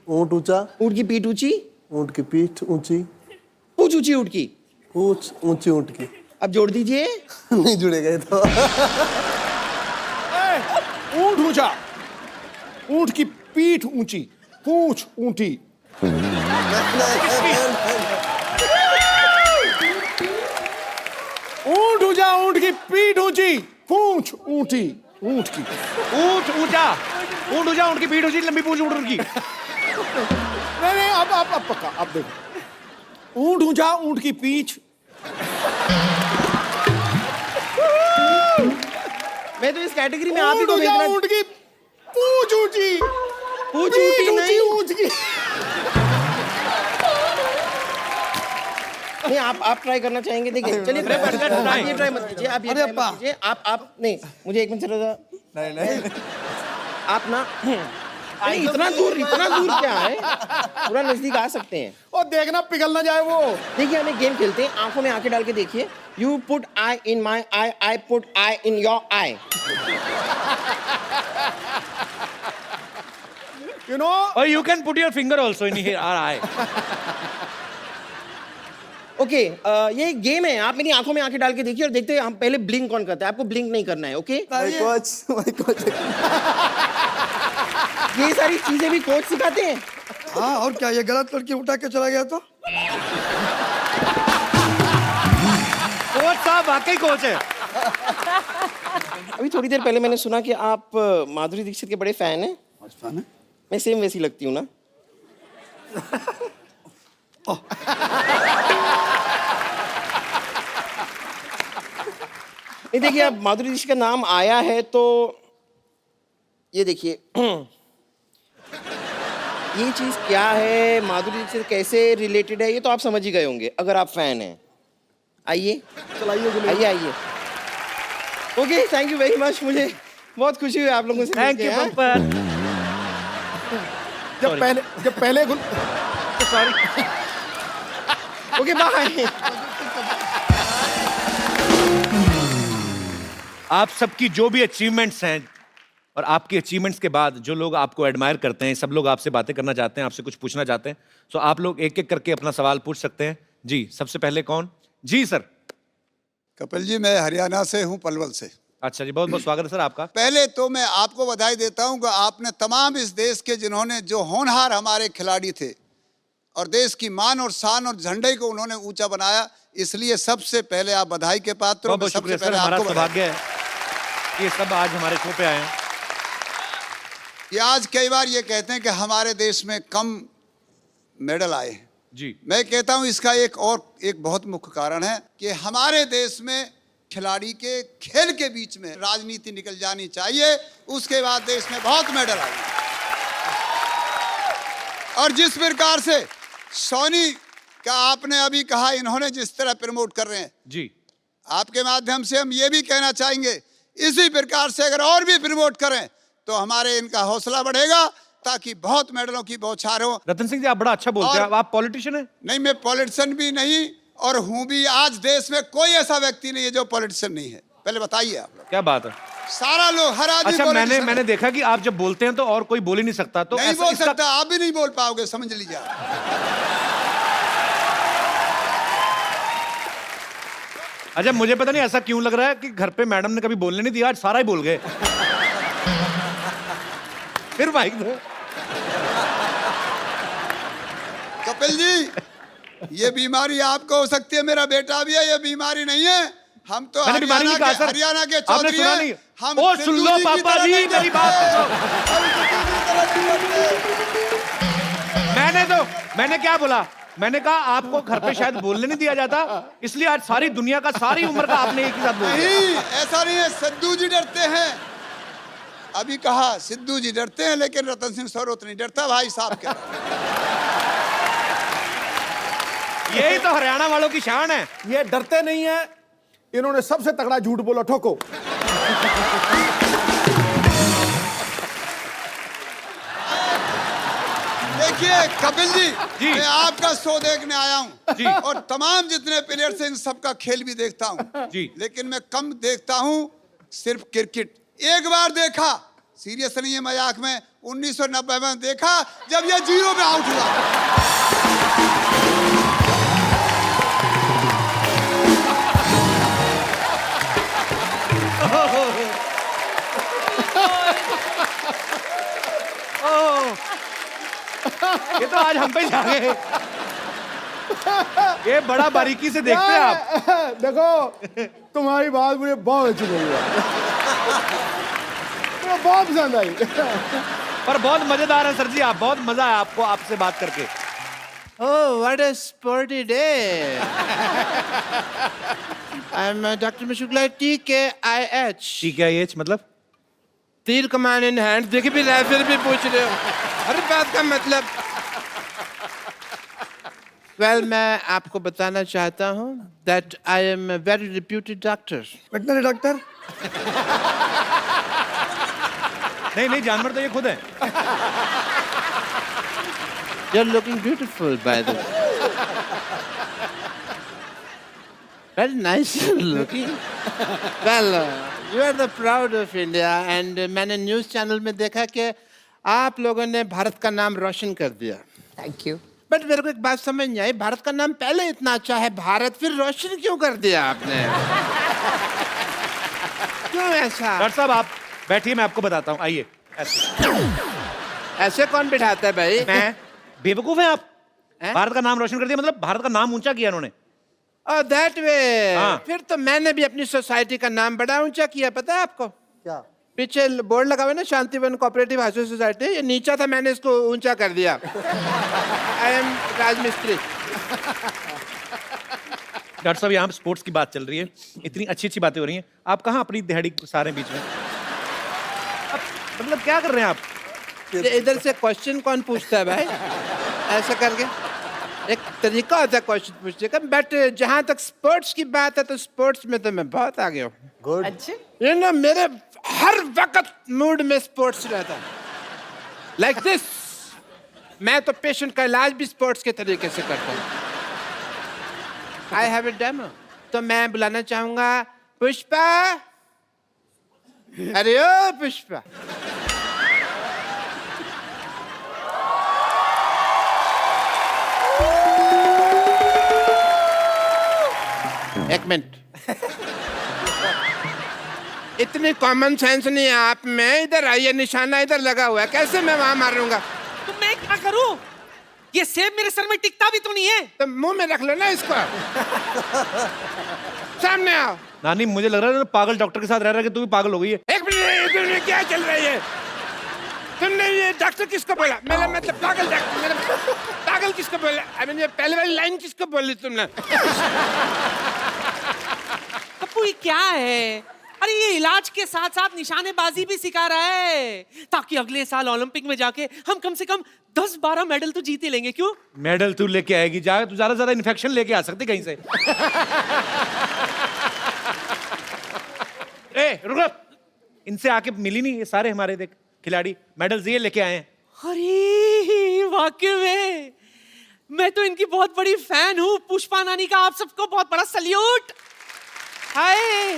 S8: ऊँट ऊंचा,
S14: ऊँट की पीठ ऊंची,
S8: ऊँट की पीठ ऊंची,
S14: पूछ ऊंची ऊँट की,
S8: पूछ ऊंची ऊँट की।
S14: अब जोड़ दीजिए।
S8: नहीं जुड़ेगा ये तो।
S4: ऊँट ऊंचा, ऊँट की पीठ ऊंची, पूंछ ऊंटी। ऊँट ऊंचा, ऊँट की पीठ ऊंची, पूंछ ऊंटी। ऊँट की
S3: ऊँट ऊंचा, ऊँट ऊंचा, ऊँट की पीठ ऊंची, लंबी पूंछ ऊँट की।
S4: नहीं नहीं, अब पक्का, अब देखो। ऊँट ऊंचा, ऊँट की पीठ।
S14: मैं तो इस कैटेगरी में आप ही को भेजना।
S4: ऊँट की पूंछ ऊंची,
S14: पूंछ ऊंटी नहीं,
S4: ऊँट की।
S14: नहीं आप ट्राई करना चाहेंगे? देखिए चलिए आप ये ट्राई मत कीजिए, आप ये ट्राई मत कीजिए। आप नहीं, मुझे एक मिनट चलो। नहीं आप ना नहीं, इतना दूर क्या है, पूरा नजदीक आ सकते हैं।
S4: और देखना पिघल ना जाए वो।
S14: देखिए हम एक गेम खेलते हैं, आंखों में आंखें डाल के देखिए। You put I in my I, I put I in your I.
S4: You know?
S3: Or you can put your finger also in here, our eye.
S14: Okay ये एक गेम है, आप मेरी आंखों में आंखें डाल के देखिए और देखते हैं हम पहले ब्लिंक कौन करता है। आपको ब्लिंक नहीं करना है, ओके?
S8: कोच।
S14: ये सारी चीजें भी कोच सिखाते हैं।
S10: हाँ, और क्या, ये गलत लड़की उठा के चला गया तो?
S3: कोच साहब वाकई कोच है।
S14: अभी थोड़ी देर पहले मैंने सुना कि आप माधुरी दीक्षित के बड़े फैन हैं। मैं सेम वैसी लगती हूँ ना? नहीं देखिए, अब माधुरी दीक्षित का नाम आया है तो ये देखिए ये चीज क्या है, माधुरी दीक्षित कैसे रिलेटेड है, ये तो आप समझ ही गए होंगे अगर आप फैन हैं। आइए
S4: चलाइए,
S14: आइए आइए। Okay, thank you very much, मुझे बहुत खुशी हुई आप लोगों से।
S3: थैंक यू पंपर।
S4: जब पहले
S3: सॉरी।
S14: Okay bye.
S3: आप सबकी जो भी अचीवमेंट्स हैं और आपकी अचीवमेंट्स के बाद जो लोग आपको एडमायर करते हैं, सब लोग आपसे बातें करना चाहते हैं, आपसे कुछ पूछना चाहते हैं, तो आप लोग एक एक करके अपना सवाल पूछ सकते हैं। जी, सबसे पहले कौन? जी सर।
S15: कपिल जी, मैं हरियाणा से हूँ, पलवल से।
S3: अच्छा जी, बहुत बहुत स्वागत है सर आपका।
S15: पहले तो मैं आपको बधाई देता हूँ कि आपने तमाम इस देश के जिन्होंने जो होनहार हमारे खिलाड़ी थे और देश की मान और शान और झंडे को उन्होंने ऊंचा बनाया, इसलिए सबसे पहले आप बधाई के पात्र हो।
S3: बहुत शुक्रिया सर, हमारा सौभाग्य है ये सब आज हमारे शो पे आए हैं।
S15: ये आज कई बार ये कहते हैं कि हमारे देश में कम मेडल आए हैं
S3: जी।
S15: मैं कहता हूं इसका एक बहुत मुख्य कारण है कि हमारे देश में खिलाड़ी के खेल के बीच में राजनीति निकल जानी चाहिए, उसके बाद देश में बहुत मेडल आएंगे। और जिस प्रकार से सोनी का आपने अभी कहा, इन्होंने जिस तरह प्रमोट कर रहे हैं
S3: जी,
S15: आपके माध्यम से हम ये भी कहना चाहेंगे इसी प्रकार से अगर और भी प्रमोट करें तो हमारे इनका हौसला बढ़ेगा, ताकि बहुत मेडलों की बौछार हो।
S3: रतन सिंह जी, आप बड़ा अच्छा बोलते हैं। आप पॉलिटिशियन हैं?
S15: नहीं, मैं पॉलिटिशियन भी नहीं और हूं भी। आज देश में कोई ऐसा व्यक्ति नहीं है जो पॉलिटिशियन नहीं है। पहले बताइए आप लोग।
S3: क्या बात है?
S15: सारा लोग, हर आदमी
S3: अच्छा,
S15: politician
S3: मैंने
S15: है।
S3: देखा कि आप जब बोलते हैं तो और कोई बोल ही नहीं सकता, तो
S15: नहीं बोल सकता, आप भी नहीं बोल पाओगे, समझ लीजिए आप।
S3: अच्छा, मुझे पता नहीं ऐसा क्यों लग रहा है कि घर पे मैडम ने कभी बोलने नहीं दिया, आज सारा ही बोल गए। फिर माइक दो।
S15: कपिल जी, ये बीमारी आपको हो सकती है, मेरा बेटा भी है, ये बीमारी नहीं है। हम तो
S3: मैंने बीमारी नहीं कहा, सर।
S15: हरियाणा के
S3: आपने
S15: चौधरी
S3: सुना
S15: हैं।
S3: नहीं?
S15: हम
S3: ओ, सुन
S15: सिद्धू
S3: लो
S15: की
S3: पापा
S15: तरह
S3: जी,
S15: नहीं
S3: मेरी बात सुनो। मैंने क्या बोला? मैंने कहा आपको घर पे शायद बोलने नहीं दिया जाता, इसलिए आज सारी दुनिया का, सारी उम्र का आपने एक ही साथ बोल दिया।
S15: नहीं, ऐसा नहीं है। सिद्धू जी डरते हैं, अभी कहा सिद्धू जी डरते हैं, लेकिन रतन सिंह सरोत नहीं डरता, भाई साहब कह रहा है।
S3: यही तो हरियाणा वालों की शान है।
S4: ये डरते नहीं है, इन्होंने सबसे तगड़ा झूठ बोला, ठोको।
S15: देखिए कपिल जी, मैं आपका शो देखने आया हूँ और तमाम जितने प्लेयर्स हैं इन सबका खेल भी देखता हूँ, लेकिन मैं कम देखता हूँ सिर्फ क्रिकेट। एक बार देखा, सीरियस नहीं है मजाक में, 1990 में देखा जब ये 0 पे आउट हुआ।
S3: ये तो आज हम पे जा गए। ये बड़ा बारीकी से देखते हैं आप।
S4: देखो, तुम्हारी बात मुझे बहुत अच्छी लगी है, मुझे बहुत पसंद आई।
S3: पर बहुत मजेदार है सर जी, आप, बहुत मजा आया आपको आपसे बात करके।
S14: Oh, what a sporty day! I'm Dr. Mashukla, TKIH.
S3: TKIH मतलब?
S14: तीर कमान इन हैंड। देखिए भी रहे, फिर भी पूछ रहे हो हर बात का मतलब। Well, मैं आपको बताना चाहता हूँ that I am a very reputed doctor.
S10: Veterinary doctor?
S3: नहीं, जानवर तो ये खुद है।
S14: You're looking beautiful, by the way. Very nice looking. Well, you are the proud of India, and मैंने न्यूज़ चैनल में देखा कि आप लोगों ने भारत का नाम रोशन कर दिया।
S6: Thank you.
S14: बट मेरे को एक बात समझ नहीं आई, भारत का नाम पहले इतना अच्छा है, भारत फिर रोशन क्यों कर दिया आपने? क्यों ऐसा?
S3: डॉक्टर साहब, आप बैठिए, मैं आपको बताता हूँ, आइए।
S14: ऐसे कौन बिठाता है भाई?
S3: मैं? बेवकूफ हैं आप? भारत का नाम रोशन कर दिया मतलब भारत का नाम ऊंचा किया उन्होंने।
S14: Oh, that way.
S3: हाँ।
S14: फिर तो मैंने भी अपनी सोसाइटी का नाम बड़ा ऊंचा किया, पता है आपको?
S8: क्या?
S14: पीछे बोर्ड लगा हुआ है ना, शांतिवन कोऑपरेटिव हाउसिंग सोसाइटी, ये नीचा था, मैंने इसको ऊंचा कर दिया। आई एम राजमिस्त्री।
S3: डॉक्टर साहब, यहाँ स्पोर्ट्स की बात चल रही है, इतनी अच्छी अच्छी बातें हो रही हैं, आप कहाँ अपनी दिहाड़ी सारे बीच में? मतलब क्या कर रहे हैं आप?
S14: इधर से क्वेश्चन कौन पूछता है भाई? ऐसा करके एक तरीका होता है क्वेश्चन पूछने का, बट जहाँ तक स्पोर्ट्स की बात है तो स्पोर्ट्स में तो मैं बहुत आगे हूँ।
S8: गुड।
S6: अच्छे?
S14: ये ना मेरे हर वक्त मूड में स्पोर्ट्स रहता है। लाइक दिस, मैं तो पेशेंट का इलाज भी स्पोर्ट्स के तरीके से करता हूँ। I have a demo. तो मैं बुलाना चाहूंगा पुष्पा। अरे ओ पुष्पा, एक मिनट, इतनी कॉमन सेंस नहीं है आप में। इधर आइए, निशाना इधर लगा हुआ है, कैसे मैं वहां मारूंगा?
S16: तो मैं क्या करूं? ये सेब मेरे सर में टिकता भी तो नहीं है।
S14: तो मुंह में रख लो ना इसको। सामने आओ।
S3: नानी, मुझे लग रहा है पागल डॉक्टर के साथ रह रहा है कि तू भी पागल हो गई है।
S14: एक मिनट, क्या चल रही है? तुमने ये डॉक्टर किसको बोला? मेरा मतलब पागल डॉक्टर, मेरा पागल किसको बोला? आई मीन ये पहले वाली लाइन किसको बोली तुमने?
S16: पप्पू, ये क्या है? अरे ये इलाज के साथ साथ निशानेबाजी भी सिखा रहा है, ताकि अगले साल ओलंपिक में जाके हम कम से कम 10-12 मेडल तो जीते लेंगे। क्यों?
S3: मेडल तू लेके आएगी, जा तू ज्यादा से ज्यादा इन्फेक्शन लेके आ सकती कहीं से। ए रुको, इनसे आके मिली नहीं, ये सारे हमारे देख खिलाड़ी मेडल्स ये लेके आए हैं।
S16: अरे वाकई में मैं तो इनकी बहुत बड़ी फैन हूँ। पुष्पा नानी का आप सबको बहुत बड़ा सल्यूट। हाय,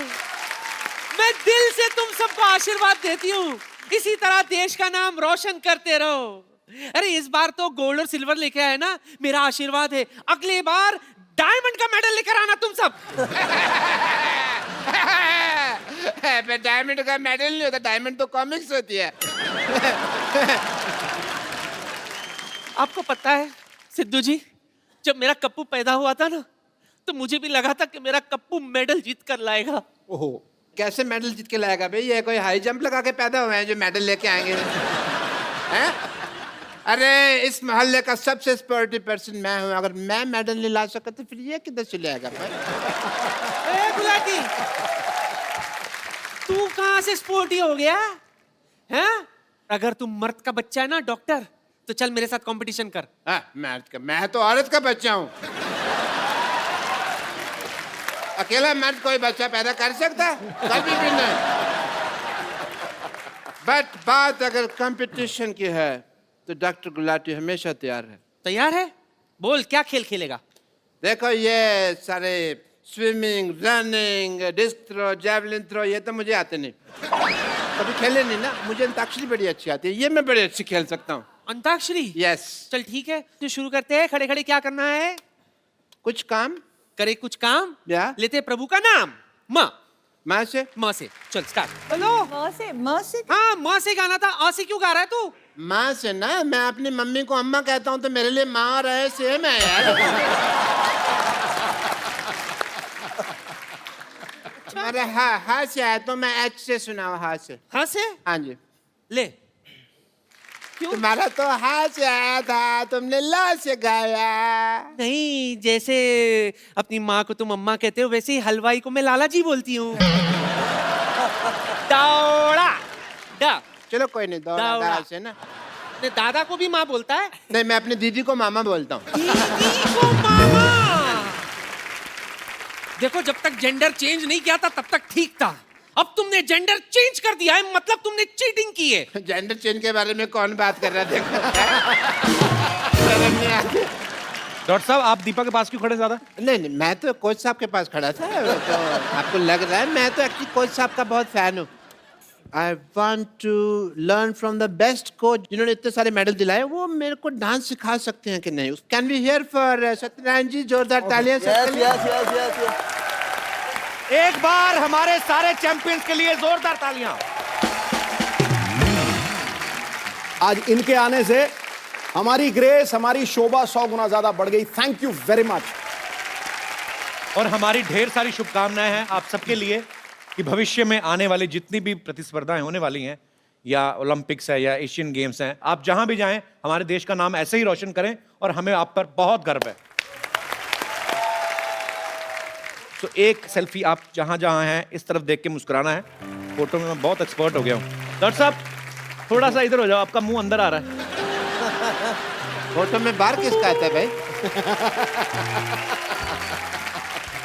S16: मैं दिल से तुम सबको आशीर्वाद देती हूँ, इसी तरह देश का नाम रोशन करते रहो। अरे इस बार तो गोल्ड और सिल्वर लेके आए ना, मेरा आशीर्वाद है अगली बार डायमंड का मेडल लेकर आना तुम सब।
S2: डायमंड का मेडल नहीं होता, डायमंड तो कॉमिक्स होती है।
S16: आपको पता है सिद्धू जी, जब मेरा कप्पू पैदा हुआ था ना, तो मुझे भी लगा था कि मेरा कप्पू मेडल जीत कर लाएगा।
S2: ओहो, कैसे मेडल जीत के लाएगा भाई? ये कोई हाई जंप लगा के पैदा हुए हैं जो मेडल लेके आएंगे? हैं? अरे इस मोहल्ले का सबसे स्पोर्टिव पर्सन मैं हूँ, अगर मैं मेडल नहीं ला सका तो फिर ये किधर से लाएगा भाई?
S16: गुलाटी, तू कहाँ से स्पोर्टी हो गया हैं? अगर तू मर्द का बच्चा है ना डॉक्टर, तो चल मेरे साथ कंपटीशन कर।
S2: मैं तो औरत का बच्चा हूँ। अकेला मर्द कोई बच्चा पैदा कर सकता है? कभी भी नहीं। बट बात अगर कंपटीशन की है तो डॉक्टर गुलाटी हमेशा तैयार है।
S16: तैयार है? बोल क्या खेल खेलेगा?
S2: देखो ये सारे swimming, running, discus throw, javelin throw, ये तो मुझे आते नहीं, कभी खेले नहीं ना। मुझे अंताक्षरी बड़ी अच्छी आती है, ये मैं बड़ी अच्छी खेल सकता हूँ।
S16: अंताक्षरी?
S2: यस।
S16: चल ठीक है, तो शुरू करते हैं। खड़े खड़े क्या करना है?
S2: कुछ काम
S16: करे, कुछ काम
S2: या
S16: लेते प्रभु का नाम।
S2: माँ से
S16: चल स्टार्ट। हेलो,
S6: माँ से
S16: हाँ माँ से गाना था, आ से क्यों गा रहा है तू?
S2: माँ से ना, मैं अपनी मम्मी को अम्मा कहता हूँ तो मेरे लिए माँ और है सेम है यार। तुम्हारे हाँ से आया तो मैं एच से सुनाओ। हाँ से?
S16: हाँ से?
S2: हाँ जी।
S16: ले।
S2: क्यों? तुम्हारा तो हाँ से आया था, तुमने ला से गाया।
S16: नहीं, जैसे अपनी माँ को तुम अम्मा कहते हो, वैसे ही हलवाई को मैं लाला जी बोलती हूँ। दौड़ा डा।
S2: चलो कोई नहीं, दौड़ा से ना।
S16: ने दादा को भी माँ बोलता है?
S2: नहीं, मैं अपनी दीदी को मामा बोलता हूँ।
S16: दीदी को मामा। देखो, जब तक जेंडर चेंज नहीं किया था तब तक ठीक था, अब तुमने जेंडर चेंज कर दिया है, मतलब तुमने चीटिंग की है।
S2: जेंडर चेंज के बारे में कौन बात कर रहा है? देखो
S3: डॉक्टर साहब, आप दीपा के पास क्यों खड़े ज्यादा?
S2: नहीं, मैं तो कोच साहब के पास खड़ा था। तो आपको लग रहा है, मैं तो एक्चुअली कोच साहब का बहुत फैन हूँ। I want to learn from the best coach जिन्होंने इतने सारे मेडल दिलाए, वो मेरे को डांस सिखा सकते हैं कि नहीं? Can we hear for Satyanarayan जी? जोरदार तालियां।
S8: yes.
S3: एक बार हमारे सारे चैंपियंस के लिए जोरदार तालियां।
S4: आज इनके आने से हमारी ग्रेस, हमारी शोभा 100 गुना ज्यादा बढ़ गई। Thank you very much.
S3: और हमारी ढेर सारी शुभकामनाएं हैं आप सबके लिए कि भविष्य में आने वाली जितनी भी प्रतिस्पर्धाएं होने वाली हैं, या ओलंपिक्स है या एशियन गेम्स हैं, आप जहां भी जाएं हमारे देश का नाम ऐसे ही रोशन करें, और हमें आप पर बहुत गर्व है। तो एक सेल्फी आप जहां जहां हैं इस तरफ देख के मुस्कुराना है। फोटो में मैं बहुत एक्सपर्ट हो गया हूं। डॉक्टर साहब थोड़ा सा इधर हो जाओ, आपका मुंह अंदर आ रहा है।
S2: फोटो में बार किसका आता है भाई?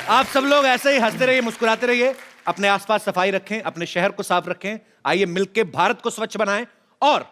S3: आप सब लोग ऐसे ही हंसते रहिए, मुस्कुराते रहिए, अपने आसपास सफाई रखें, अपने शहर को साफ रखें। आइए मिलकर भारत को स्वच्छ बनाएं और